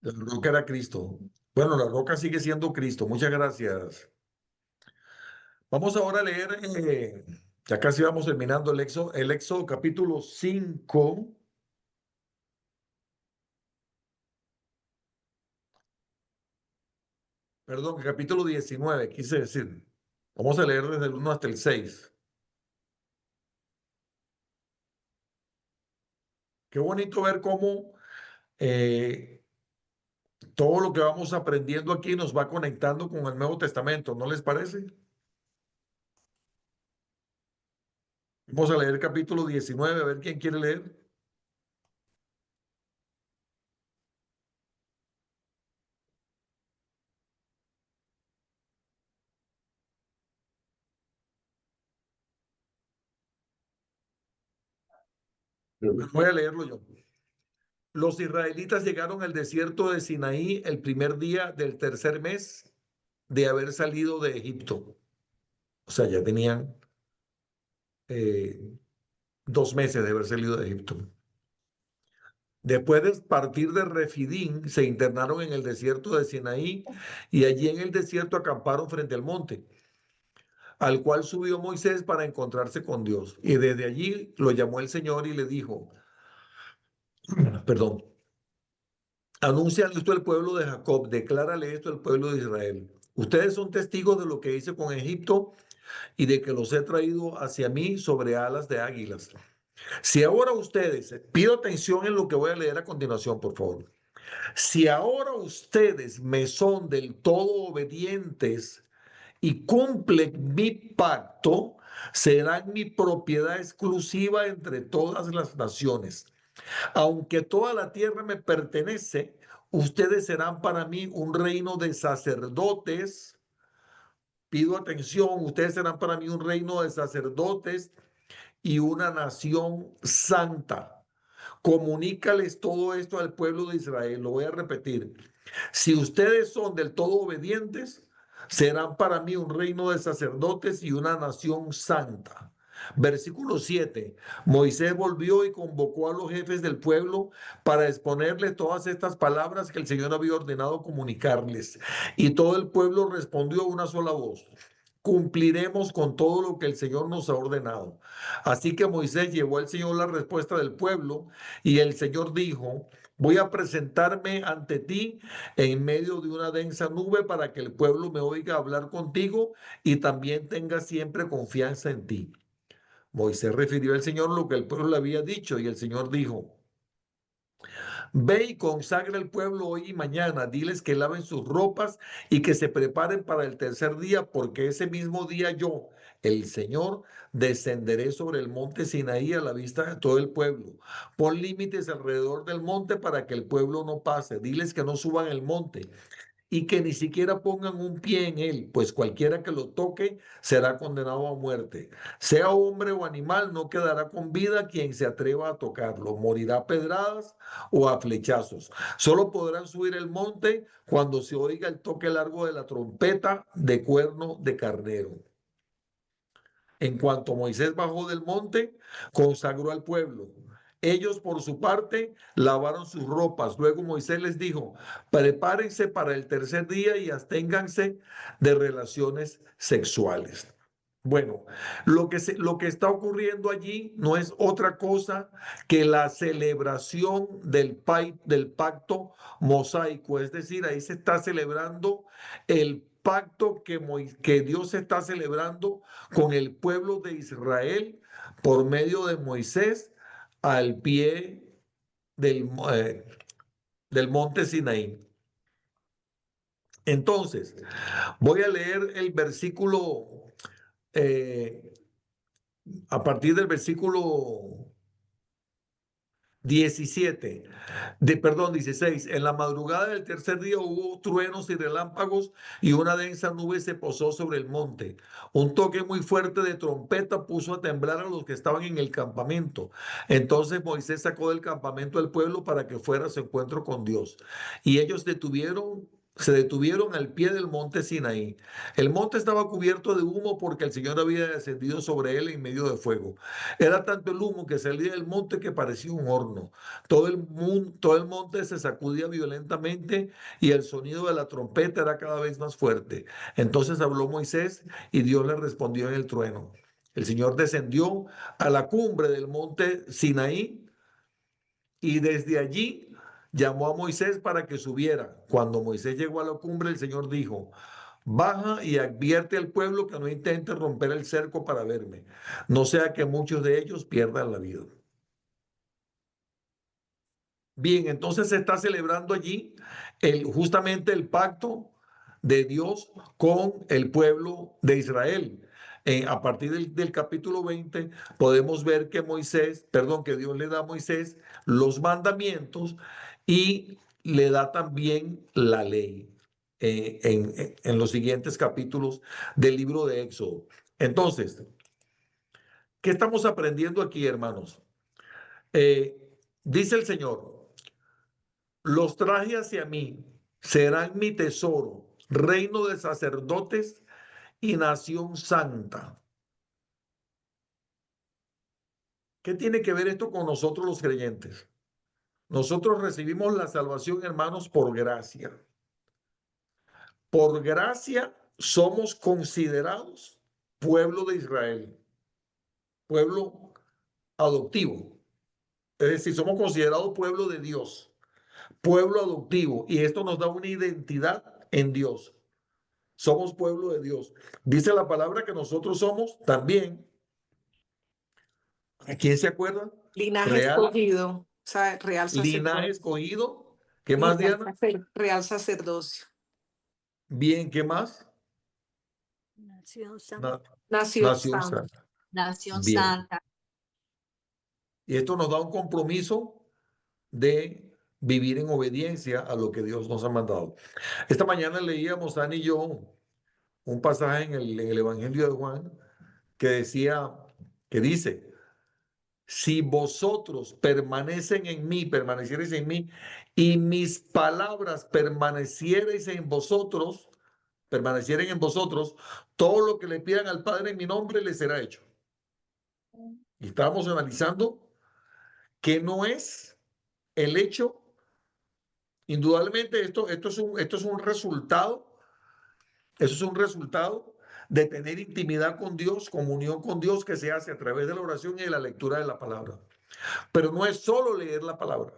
La roca era Cristo. Bueno, la roca sigue siendo Cristo. Muchas gracias. Vamos ahora a leer, ya casi vamos terminando el Éxodo capítulo 5. Perdón, capítulo 19, quise decir. Vamos a leer desde el 1 hasta el 6. Qué bonito ver cómo todo lo que vamos aprendiendo aquí nos va conectando con el Nuevo Testamento, ¿no les parece? Vamos a leer capítulo 19, a ver quién quiere leer. Voy a leerlo yo. Los israelitas llegaron al desierto de Sinaí el primer día del tercer mes de haber salido de Egipto. O sea, ya tenían 2 meses de haber salido de Egipto. Después de partir de Refidín, se internaron en el desierto de Sinaí y allí en el desierto acamparon frente al monte, al cual subió Moisés para encontrarse con Dios. Y desde allí lo llamó el Señor y le dijo, perdón, anúnciale esto al pueblo de Jacob, declárale esto al pueblo de Israel. Ustedes son testigos de lo que hice con Egipto y de que los he traído hacia mí sobre alas de águilas. Si ahora ustedes, pido atención en lo que voy a leer a continuación, por favor. Si ahora ustedes me son del todo obedientes y cumplen mi pacto, serán mi propiedad exclusiva entre todas las naciones. Aunque toda la tierra me pertenece, ustedes serán para mí un reino de sacerdotes. Pido atención, ustedes serán para mí un reino de sacerdotes y una nación santa. Comunícales todo esto al pueblo de Israel. Lo voy a repetir. Si ustedes son del todo obedientes, serán para mí un reino de sacerdotes y una nación santa. Versículo 7. Moisés volvió y convocó a los jefes del pueblo para exponerles todas estas palabras que el Señor había ordenado comunicarles. Y todo el pueblo respondió a una sola voz: cumpliremos con todo lo que el Señor nos ha ordenado. Así que Moisés llevó al Señor la respuesta del pueblo y el Señor dijo: voy a presentarme ante ti en medio de una densa nube para que el pueblo me oiga hablar contigo y también tenga siempre confianza en ti. Moisés refirió al Señor lo que el pueblo le había dicho y el Señor dijo: ve y consagra al pueblo hoy y mañana, diles que laven sus ropas y que se preparen para el tercer día, porque ese mismo día yo, el Señor, descenderé sobre el monte Sinaí a la vista de todo el pueblo. Pon límites alrededor del monte para que el pueblo no pase. Diles que no suban el monte y que ni siquiera pongan un pie en él, pues cualquiera que lo toque será condenado a muerte. Sea hombre o animal, no quedará con vida quien se atreva a tocarlo. Morirá a pedradas o a flechazos. Solo podrán subir el monte cuando se oiga el toque largo de la trompeta de cuerno de carnero. En cuanto Moisés bajó del monte, consagró al pueblo. Ellos, por su parte, lavaron sus ropas. Luego Moisés les dijo: prepárense para el tercer día y absténganse de relaciones sexuales. Bueno, lo que está ocurriendo allí no es otra cosa que la celebración del pacto mosaico. Es decir, ahí se está celebrando el pacto que Dios está celebrando con el pueblo de Israel por medio de Moisés al pie del, del monte Sinaí. Entonces, voy a leer el versículo, a partir del versículo 17, perdón, 16. En la madrugada del tercer día hubo truenos y relámpagos y una densa nube se posó sobre el monte. Un toque muy fuerte de trompeta puso a temblar a los que estaban en el campamento. Entonces Moisés sacó del campamento al pueblo para que fuera a su encuentro con Dios. Y ellos se detuvieron al pie del monte Sinaí. El monte estaba cubierto de humo porque el Señor había descendido sobre él en medio de fuego. Era tanto el humo que salía del monte que parecía un horno. Todo el monte se sacudía violentamente y el sonido de la trompeta era cada vez más fuerte. Entonces habló Moisés y Dios le respondió en el trueno. El Señor descendió a la cumbre del monte Sinaí y desde allí llamó a Moisés para que subiera. Cuando Moisés llegó a la cumbre, el Señor dijo: baja y advierte al pueblo que no intente romper el cerco para verme, no sea que muchos de ellos pierdan la vida. Bien, entonces se está celebrando allí justamente el pacto de Dios con el pueblo de Israel. A partir del capítulo 20 podemos ver que que Dios le da a Moisés los mandamientos y le da también la ley en los siguientes capítulos del libro de Éxodo. Entonces, ¿qué estamos aprendiendo aquí, hermanos? Dice el Señor: los traje hacia mí, serán mi tesoro, reino de sacerdotes y nación santa. ¿Qué tiene que ver esto con nosotros los creyentes? Nosotros recibimos la salvación, hermanos, por gracia. Por gracia somos considerados pueblo de Israel, pueblo adoptivo. Es decir, somos considerados pueblo de Dios, pueblo adoptivo, y esto nos da una identidad en Dios. Somos pueblo de Dios. Dice la palabra que nosotros somos también, ¿a quién se acuerda? Linaje Real, escogido, real linaje sacerdocio. escogido. ¿Qué Y más, Diana? real sacerdocio. Bien, ¿qué más? Nación Santa. Nación Nación santa. santa. Nación Bien. santa. Y esto nos da un compromiso de vivir en obediencia a lo que Dios nos ha mandado. Esta mañana leíamos, Ana y yo, un pasaje en el Evangelio de Juan que dice: si vosotros permanecierais en mí, y mis palabras permanecieren en vosotros, todo lo que le pidan al Padre en mi nombre les será hecho. Y estábamos analizando que no es el hecho, indudablemente esto es un resultado, eso es un resultado de tener intimidad con Dios, comunión con Dios, que se hace a través de la oración y de la lectura de la palabra. Pero no es solo leer la palabra.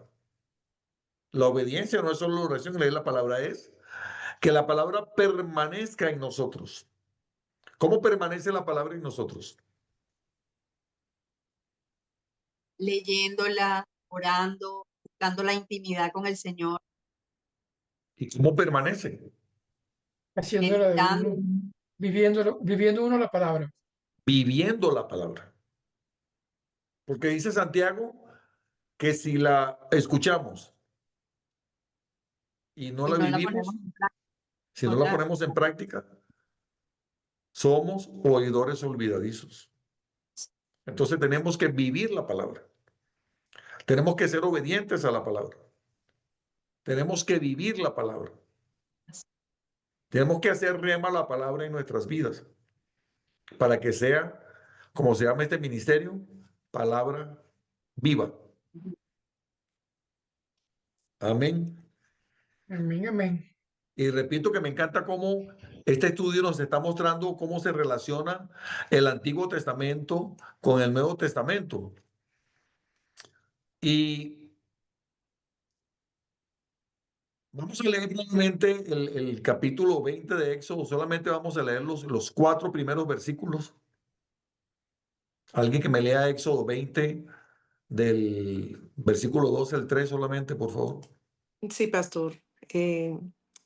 La obediencia no es solo la oración y leer la palabra, es que la palabra permanezca en nosotros. ¿Cómo permanece la palabra en nosotros? Leyéndola, orando, buscando la intimidad con el Señor, ¿Y cómo permanece? Haciéndola de meditando. uno, viviendo uno la palabra. viviendo la palabra. Porque dice Santiago que si la escuchamos y no Y la no la vivimos, ponemos en práctica. si no la ponemos en práctica, somos oidores olvidadizos. Entonces tenemos que vivir la palabra. Tenemos que ser obedientes a la palabra. Tenemos que vivir la palabra. Tenemos que hacer rema la palabra en nuestras vidas para que sea, como se llama este ministerio, palabra viva. Amén. Amén, amén. Y repito que me encanta cómo este estudio nos está mostrando cómo se relaciona el Antiguo Testamento con el Nuevo Testamento. Y vamos a leer nuevamente el capítulo 20 de Éxodo. Solamente vamos a leer los 4 primeros versículos. Alguien que me lea Éxodo 20 del versículo 12 al 3 solamente, por favor. Sí, pastor.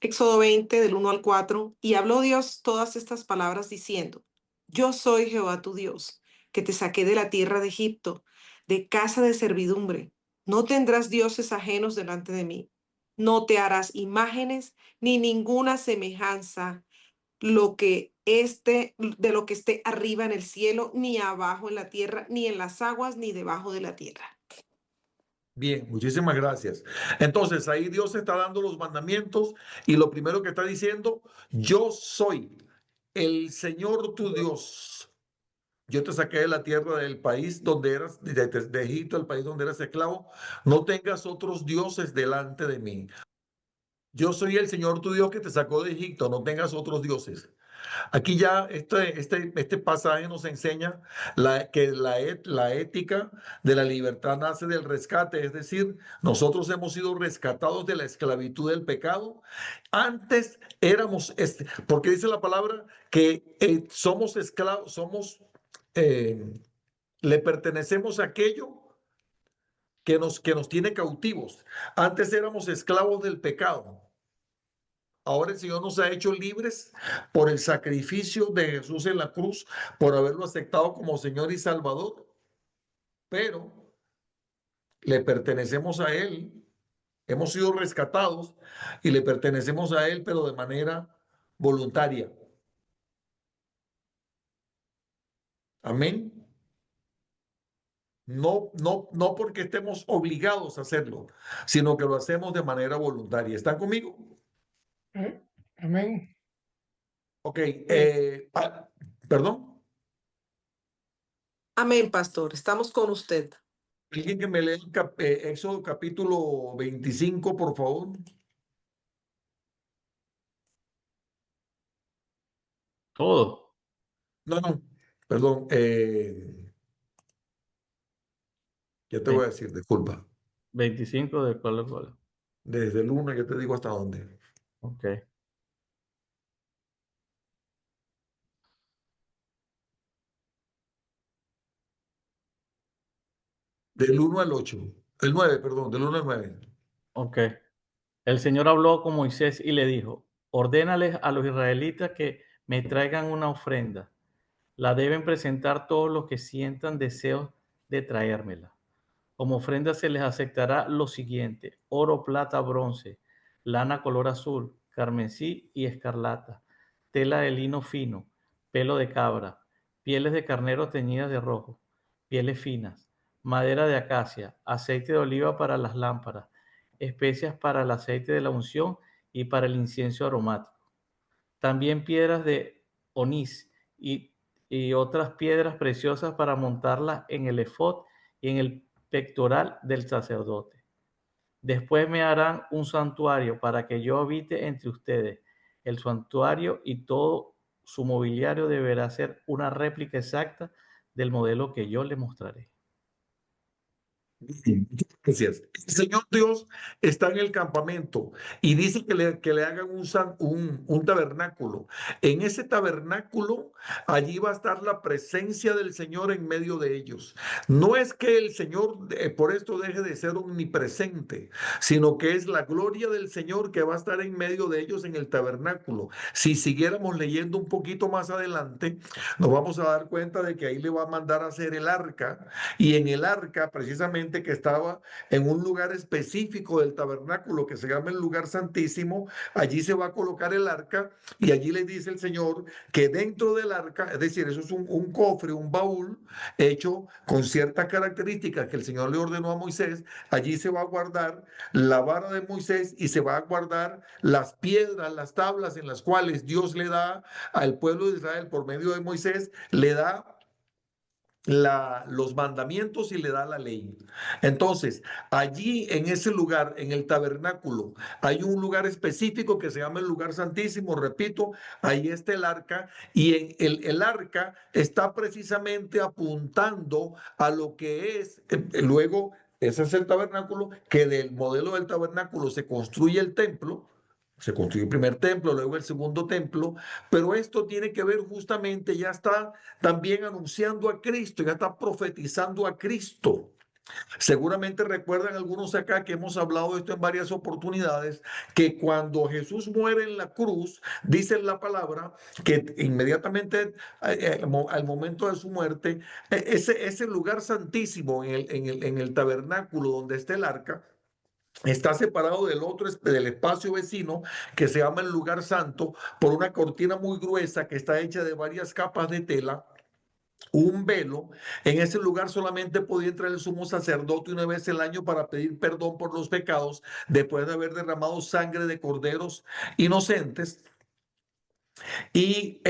Éxodo 20, del 1 al 4. Y habló Dios todas estas palabras diciendo: Yo soy Jehová tu Dios, que te saqué de la tierra de Egipto, de casa de servidumbre. No tendrás dioses ajenos delante de mí. No te harás imágenes ni ninguna semejanza de lo que esté arriba en el cielo, ni abajo en la tierra, ni en las aguas, ni debajo de la tierra. Bien, muchísimas gracias. Entonces, ahí Dios está dando los mandamientos y lo primero que está diciendo: yo soy el Señor tu Dios. Yo te saqué de la tierra del país donde eras, de Egipto, el país donde eras esclavo. No tengas otros dioses delante de mí. Yo soy el Señor tu Dios que te sacó de Egipto. No tengas otros dioses. Aquí ya este pasaje nos enseña que la ética de la libertad nace del rescate, es decir, nosotros hemos sido rescatados de la esclavitud del pecado. Antes éramos, porque dice la palabra que somos esclavos, le pertenecemos a aquello que nos tiene cautivos. Antes éramos esclavos del pecado. Ahora el Señor nos ha hecho libres por el sacrificio de Jesús en la cruz, por haberlo aceptado como Señor y Salvador, pero le pertenecemos a Él, hemos sido rescatados y le pertenecemos a Él, pero de manera voluntaria. Amén. No porque estemos obligados a hacerlo, sino que lo hacemos de manera voluntaria. ¿Están conmigo? Amén. Ok. Perdón. Amén, pastor. Estamos con usted. Alguien que me lea Éxodo capítulo 25, por favor. Todo. No, perdón. Ya te voy a decir, disculpa. 25 de cuál. Desde el 1 ya te digo hasta dónde. Ok. Del 1 al 8. El 9, perdón, del 1 al 9. Ok. El Señor habló con Moisés y le dijo: ordénales a los israelitas que me traigan una ofrenda. La deben presentar todos los que sientan deseos de traérmela. Como ofrenda se les aceptará lo siguiente: oro, plata, bronce, lana color azul, carmesí y escarlata, tela de lino fino, pelo de cabra, pieles de carnero teñidas de rojo, pieles finas, madera de acacia, aceite de oliva para las lámparas, especias para el aceite de la unción y para el incienso aromático. También piedras de onís y otras piedras preciosas para montarlas en el efod y en el pectoral del sacerdote. Después me harán un santuario para que yo habite entre ustedes. El santuario y todo su mobiliario deberá ser una réplica exacta del modelo que yo le mostraré. Gracias. El Señor Dios está en el campamento y dice que le hagan un tabernáculo. En ese tabernáculo, allí va a estar la presencia del Señor en medio de ellos. No es que el Señor por esto deje de ser omnipresente, sino que es la gloria del Señor que va a estar en medio de ellos en el tabernáculo. Si siguiéramos leyendo un poquito más adelante, nos vamos a dar cuenta de que ahí le va a mandar a hacer el arca y en el arca, precisamente que estaba en un lugar específico del tabernáculo que se llama el lugar santísimo, allí se va a colocar el arca y allí le dice el Señor que dentro del arca, es decir, eso es un cofre, un baúl hecho con ciertas características que el Señor le ordenó a Moisés, allí se va a guardar la vara de Moisés y se va a guardar las piedras, las tablas en las cuales Dios le da al pueblo de Israel por medio de Moisés, le da los mandamientos y le da la ley. Entonces, allí en ese lugar, en el tabernáculo, hay un lugar específico que se llama el lugar santísimo, repito, ahí está el arca y en el arca está precisamente apuntando a lo que es, luego, ese es el tabernáculo, que del modelo del tabernáculo se construye el templo. Se construyó el primer templo, luego el segundo templo, pero esto tiene que ver justamente, ya está también anunciando a Cristo, ya está profetizando a Cristo. Seguramente recuerdan algunos acá que hemos hablado de esto en varias oportunidades, que cuando Jesús muere en la cruz, dice la palabra que inmediatamente al momento de su muerte, ese lugar santísimo en el tabernáculo donde está el arca, está separado del otro, del espacio vecino que se llama el lugar santo por una cortina muy gruesa que está hecha de varias capas de tela, un velo. En ese lugar solamente podía entrar el sumo sacerdote una vez al año para pedir perdón por los pecados después de haber derramado sangre de corderos inocentes. Y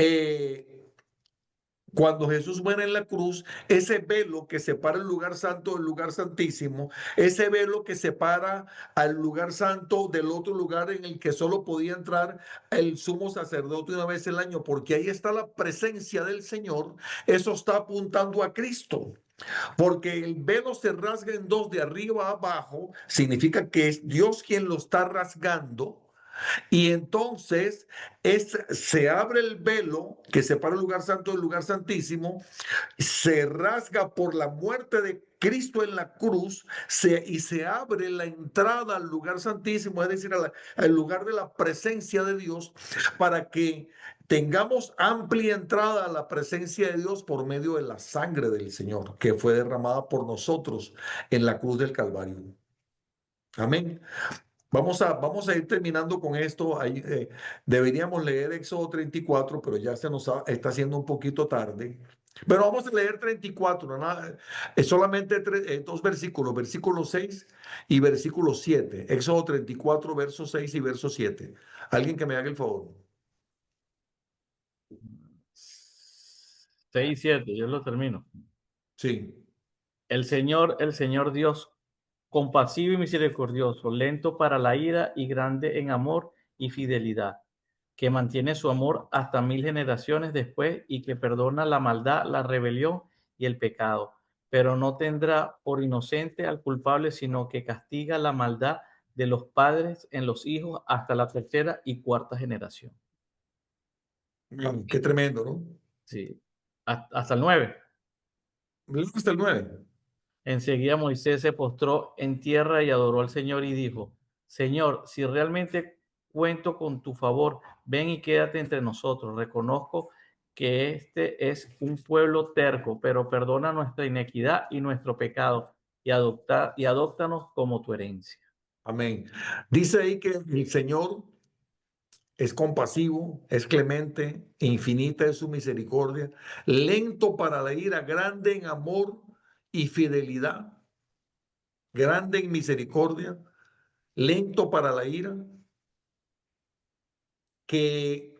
cuando Jesús muere en la cruz, ese velo que separa el lugar santo del lugar santísimo, ese velo que separa al lugar santo del otro lugar en el que solo podía entrar el sumo sacerdote una vez al año, porque ahí está la presencia del Señor, eso está apuntando a Cristo. Porque el velo se rasga en dos de arriba a abajo, significa que es Dios quien lo está rasgando. Y entonces se abre el velo que separa el lugar santo del lugar santísimo, se rasga por la muerte de Cristo en la cruz y se abre la entrada al lugar santísimo, es decir, al lugar de la presencia de Dios, para que tengamos amplia entrada a la presencia de Dios por medio de la sangre del Señor, que fue derramada por nosotros en la cruz del Calvario. Amén. Vamos a ir terminando con esto. Ahí, deberíamos leer Éxodo 34, pero ya se nos está haciendo un poquito tarde. Pero vamos a leer 34, nada, es solamente dos versículos, versículo 6 y versículo 7. Éxodo 34, verso 6 y verso 7. Alguien que me haga el favor. 6 y 7, yo lo termino. Sí. El Señor Dios, compasivo y misericordioso, lento para la ira y grande en amor y fidelidad, que mantiene su amor hasta 1000 generaciones después y que perdona la maldad, la rebelión y el pecado, pero no tendrá por inocente al culpable, sino que castiga la maldad de los padres en los hijos hasta la tercera y cuarta generación. Qué tremendo, ¿no? Sí, hasta el 9. Hasta el 9. Enseguida Moisés se postró en tierra y adoró al Señor y dijo: Señor, si realmente cuento con tu favor, ven y quédate entre nosotros. Reconozco que este es un pueblo terco, pero perdona nuestra inequidad y nuestro pecado y adóptanos como tu herencia. Amén. Dice ahí que el Señor es compasivo, es clemente, infinita es su misericordia, lento para la ira, grande en amor y fidelidad, grande en misericordia, lento para la ira, que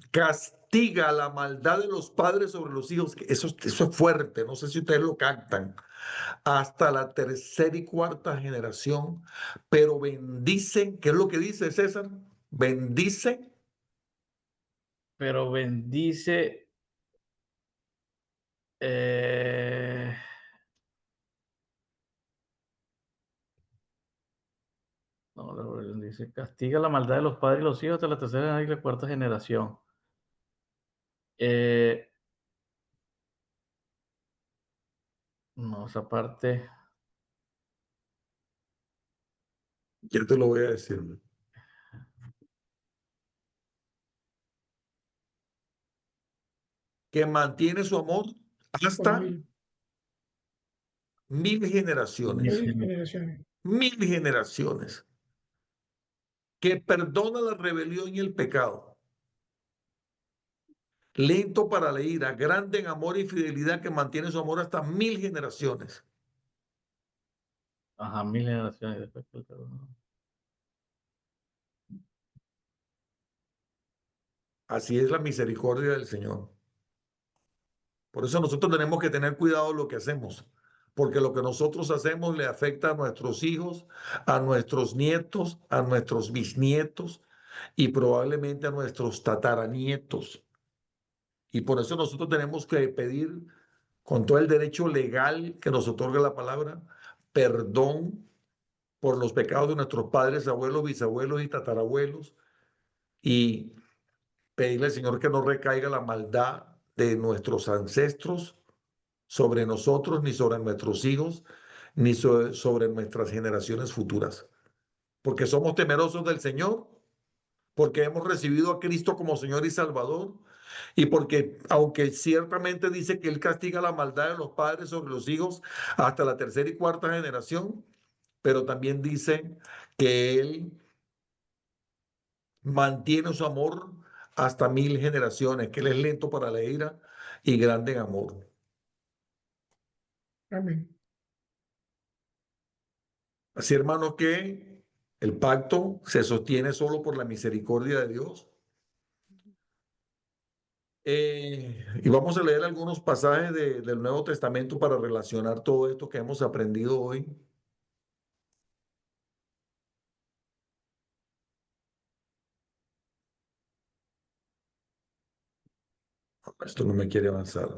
castiga la maldad de los padres sobre los hijos. Eso es fuerte, no sé si ustedes lo captan, hasta la tercera y cuarta generación, pero bendice, ¿qué es lo que dice César? Bendice. Pero bendice, No, la rebelión dice, castiga la maldad de los padres y los hijos hasta la tercera y la cuarta generación. No, esa parte, Ya te lo voy a decir. Que mantiene su amor Por hasta 1000 generaciones. generaciones. 1000 generaciones. Que perdona la rebelión y el pecado. Lento para la ira, grande en amor y fidelidad, que mantiene su amor hasta 1000 generaciones. ajá, 1000 generaciones después que el perdón. Así es la misericordia del Señor. Por eso nosotros tenemos que tener cuidado de lo que hacemos, porque lo que nosotros hacemos le afecta a nuestros hijos, a nuestros nietos, a nuestros bisnietos y probablemente a nuestros tataranietos. Y por eso nosotros tenemos que pedir, con todo el derecho legal que nos otorga la palabra, perdón por los pecados de nuestros padres, abuelos, bisabuelos y tatarabuelos, y pedirle al Señor que no recaiga la maldad de nuestros ancestros sobre nosotros, ni sobre nuestros hijos, ni sobre nuestras generaciones futuras. Porque somos temerosos del Señor, porque hemos recibido a Cristo como Señor y Salvador, y porque aunque ciertamente dice que Él castiga la maldad de los padres sobre los hijos hasta la tercera y cuarta generación, pero también dice que Él mantiene su amor hasta 1000 generaciones, que Él es lento para la ira y grande en amor. Amén. Así, hermanos, que el pacto se sostiene solo por la misericordia de Dios. Y vamos a leer algunos pasajes del Nuevo Testamento para relacionar todo esto que hemos aprendido hoy. Esto no me quiere avanzar.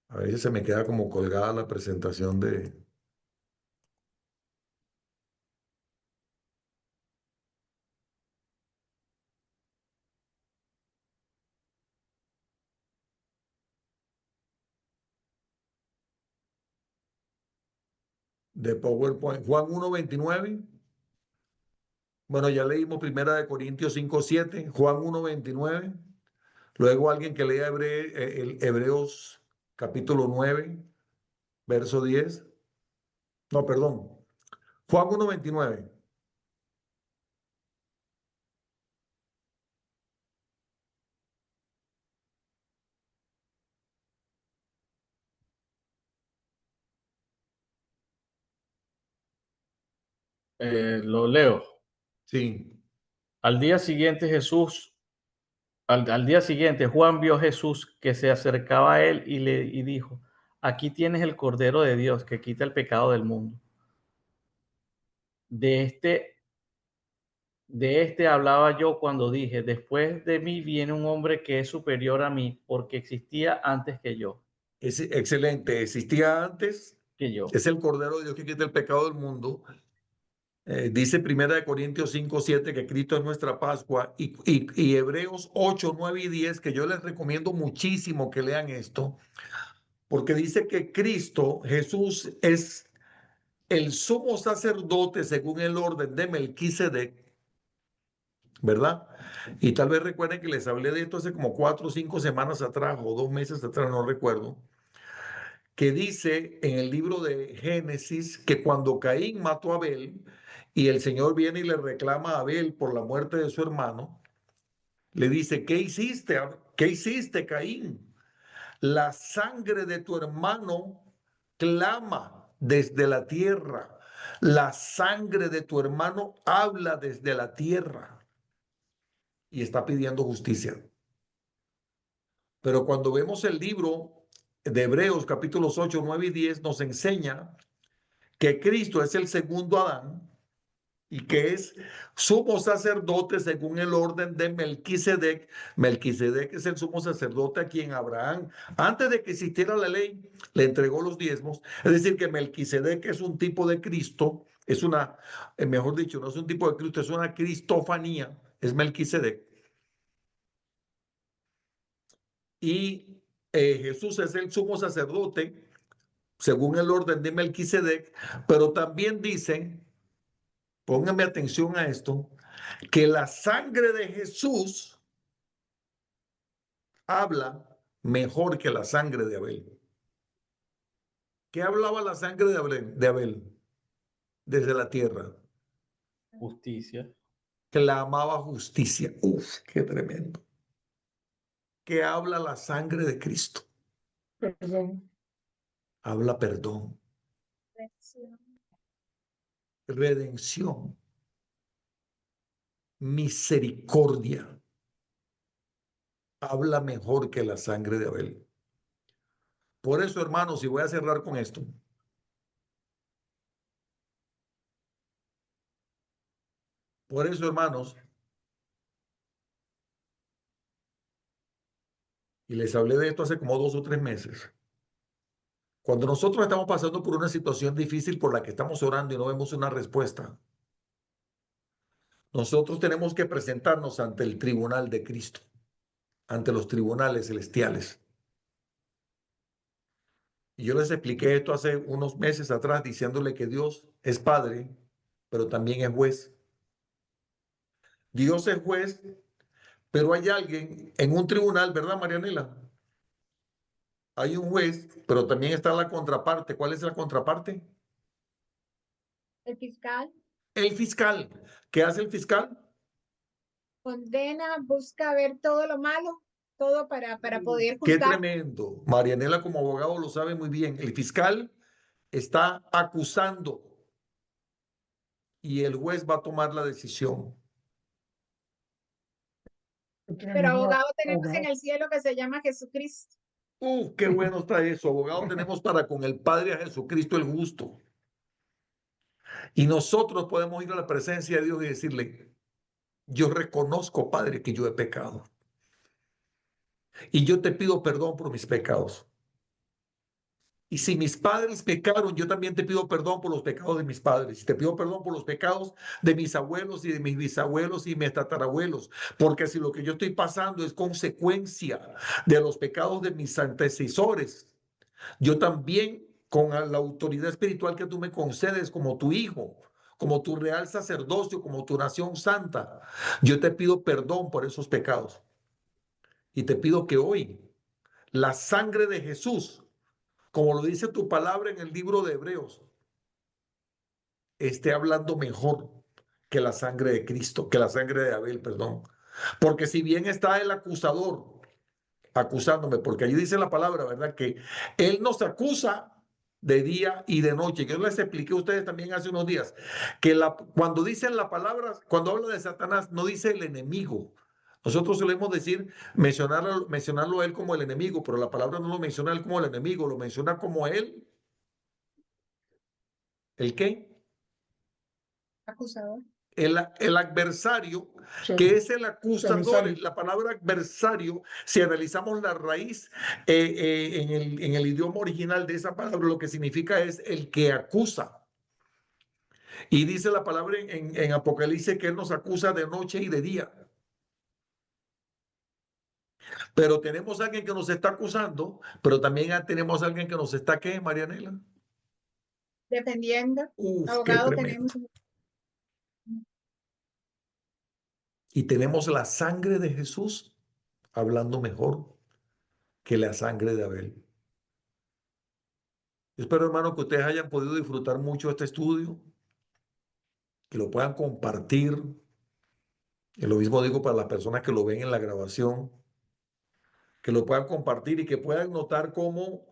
A veces se me queda como colgada la presentación de PowerPoint. Juan 1:29. Bueno, ya leímos Primera de Corintios 5:7, Juan 1:29. Luego alguien que lea Hebreos capítulo 9, verso 10. No, perdón. Juan 1:29. Lo leo. Sí. Al día siguiente al día siguiente Juan vio a Jesús que se acercaba a él y dijo, aquí tienes el Cordero de Dios que quita el pecado del mundo. De este hablaba yo cuando dije, después de mí viene un hombre que es superior a mí porque existía antes que yo. Es excelente. Existía antes. Que yo. Es el Cordero de Dios que quita el pecado del mundo. Dice Primera de Corintios 5:7 que Cristo es nuestra Pascua y Hebreos 8, 9 y 10, que yo les recomiendo muchísimo que lean esto, porque dice que Cristo, Jesús, es el sumo sacerdote según el orden de Melquisedec, ¿verdad? Y tal vez recuerden que les hablé de esto hace como 4 o 5 semanas atrás o 2 meses atrás, no recuerdo, que dice en el libro de Génesis que cuando Caín mató a Abel y el Señor viene y le reclama a Abel por la muerte de su hermano, le dice, ¿qué hiciste? ¿Qué hiciste, Caín? La sangre de tu hermano clama desde la tierra. La sangre de tu hermano habla desde la tierra y está pidiendo justicia. Pero cuando vemos el libro de Hebreos capítulos 8, 9 y 10 nos enseña que Cristo es el segundo Adán y que es sumo sacerdote según el orden de Melquisedec. Melquisedec es el sumo sacerdote a quien Abraham, antes de que existiera la ley, le entregó los diezmos. Es decir, que Melquisedec es un tipo de Cristo, es una, mejor dicho, no es un tipo de Cristo, es una cristofanía, es Melquisedec. Y Jesús es el sumo sacerdote según el orden de Melquisedec, pero también dicen, pónganme atención a esto, que la sangre de Jesús habla mejor que la sangre de Abel. ¿Qué hablaba la sangre de Abel desde la tierra? Justicia. Clamaba justicia. Uf, qué tremendo. ¿Qué habla la sangre de Cristo? Perdón. Habla perdón, redención, misericordia. Habla mejor que la sangre de Abel. Por eso, hermanos, y voy a cerrar con esto. Por eso, hermanos, y les hablé de esto hace como 2 o 3 meses. Cuando nosotros estamos pasando por una situación difícil por la que estamos orando y no vemos una respuesta, nosotros tenemos que presentarnos ante el tribunal de Cristo, ante los tribunales celestiales. Y yo les expliqué esto hace unos meses atrás diciéndole que Dios es Padre, pero también es juez. Dios es juez, pero hay alguien en un tribunal, ¿verdad, Marianela? Hay un juez, pero también está la contraparte. ¿Cuál es la contraparte? El fiscal El fiscal. ¿Qué hace el fiscal? condena, busca ver todo lo malo, todo para poder Qué juzgar. tremendo. Marianela como abogado lo sabe muy bien. El fiscal está acusando y el juez va a tomar la decisión. Pero abogado tenemos en el cielo que se llama Jesucristo. Qué bueno está eso. Abogado tenemos para con el Padre a Jesucristo el justo. Y nosotros podemos ir a la presencia de Dios y decirle, yo reconozco, Padre, que yo he pecado. Y yo te pido perdón por mis pecados. Y si mis padres pecaron, yo también te pido perdón por los pecados de mis padres. Y te pido perdón por los pecados de mis abuelos y de mis bisabuelos y mis tatarabuelos. Porque si lo que yo estoy pasando es consecuencia de los pecados de mis antecesores, yo también, con la autoridad espiritual que tú me concedes como tu hijo, como tu real sacerdocio, como tu nación santa, yo te pido perdón por esos pecados. Y te pido que hoy la sangre de Jesús, como lo dice tu palabra en el libro de Hebreos, esté hablando mejor que la sangre de Cristo, que la sangre de Abel, perdón. Porque si bien está el acusador acusándome, porque allí dice la palabra, ¿verdad? Que él nos acusa de día y de noche. Yo les expliqué a ustedes también hace unos días que cuando dicen la palabra, cuando habla de Satanás, no dice el enemigo. Nosotros solemos decir, mencionarlo a él como el enemigo, pero la palabra no lo menciona a él como el enemigo, lo menciona como él. ¿El qué? Acusador. El adversario, Sí. que es el acusador. Adversario. La palabra adversario, si analizamos la raíz en el idioma original de esa palabra, lo que significa es el que acusa. Y dice la palabra en Apocalipsis que él nos acusa de noche y de día. Pero tenemos a alguien que nos está acusando, pero también tenemos a alguien que nos está, ¿qué, Marianela? Defendiendo. Qué Abogado tremendo. tenemos. Y tenemos la sangre de Jesús hablando mejor que la sangre de Abel. Yo espero, hermano, que ustedes hayan podido disfrutar mucho este estudio, que lo puedan compartir. Y lo mismo digo para las personas que lo ven en la grabación, que lo puedan compartir y que puedan notar cómo,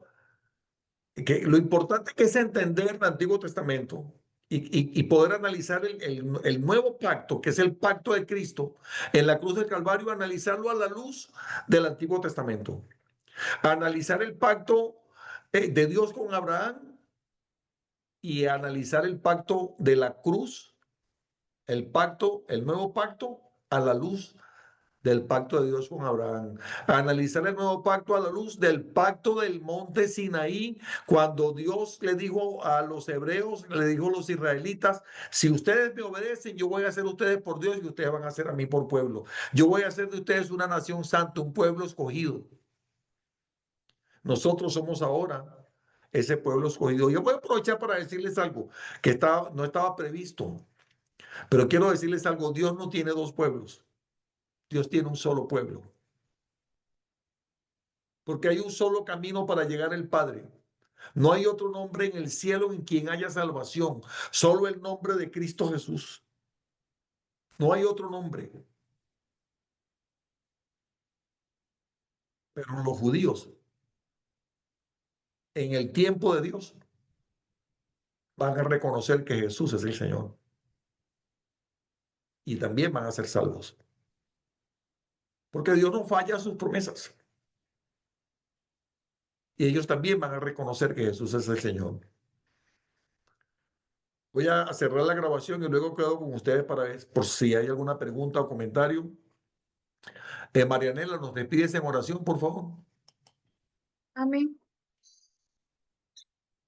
que lo importante que es entender el Antiguo Testamento y poder analizar el nuevo pacto, que es el pacto de Cristo en la cruz del Calvario, analizarlo a la luz del Antiguo Testamento. Analizar el pacto de Dios con Abraham y analizar el pacto de la cruz El pacto, el nuevo pacto a la luz del pacto de Dios con Abraham. Analizar el nuevo pacto a la luz del pacto del monte Sinaí, cuando Dios le dijo a los hebreos, le dijo a los israelitas, si ustedes me obedecen, yo voy a hacer ustedes por Dios y ustedes van a ser a mí por pueblo. Yo voy a hacer de ustedes una nación santa, un pueblo escogido. Nosotros somos ahora ese pueblo escogido. Yo voy a aprovechar para decirles algo que no estaba previsto, pero quiero decirles algo, Dios no tiene dos pueblos. Dios tiene un solo pueblo. Porque hay un solo camino para llegar al Padre. No hay otro nombre en el cielo en quien haya salvación. Solo el nombre de Cristo Jesús. No hay otro nombre. Pero los judíos, en el tiempo de Dios, van a reconocer que Jesús es el Señor. Y también van a ser salvos. Porque Dios no falla a sus promesas. Y ellos también van a reconocer que Jesús es el Señor. Voy a cerrar la grabación y luego quedo con ustedes para ver por si hay alguna pregunta o comentario. Marianela, ¿nos despides en oración, por favor? Amén.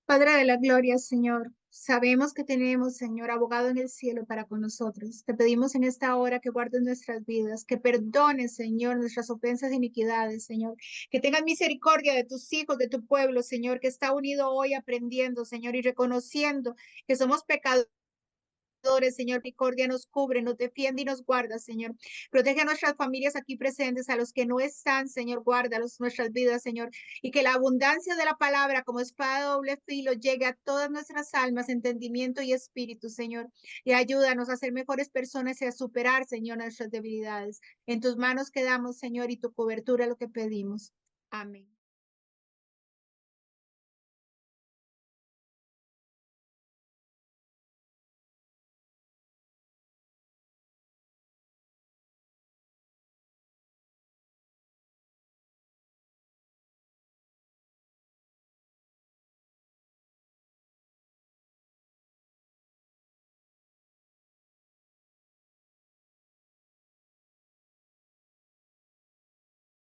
Padre de la gloria, Señor, sabemos que tenemos, Señor, abogado en el cielo para con nosotros. Te pedimos en esta hora que guardes nuestras vidas, que perdones, Señor, nuestras ofensas e iniquidades, Señor, que tengas misericordia de tus hijos, de tu pueblo, Señor, que está unido hoy aprendiendo, Señor, y reconociendo que somos pecadores. Señor, misericordia nos cubre, nos defiende y nos guarda, Señor. Protege a nuestras familias aquí presentes, a los que no están, Señor, guárdalos, nuestras vidas, Señor. Y que la abundancia de la palabra como espada de doble filo llegue a todas nuestras almas, entendimiento y espíritu, Señor. Y ayúdanos a ser mejores personas y a superar, Señor, nuestras debilidades. En tus manos quedamos, Señor, y tu cobertura lo que pedimos. Amén.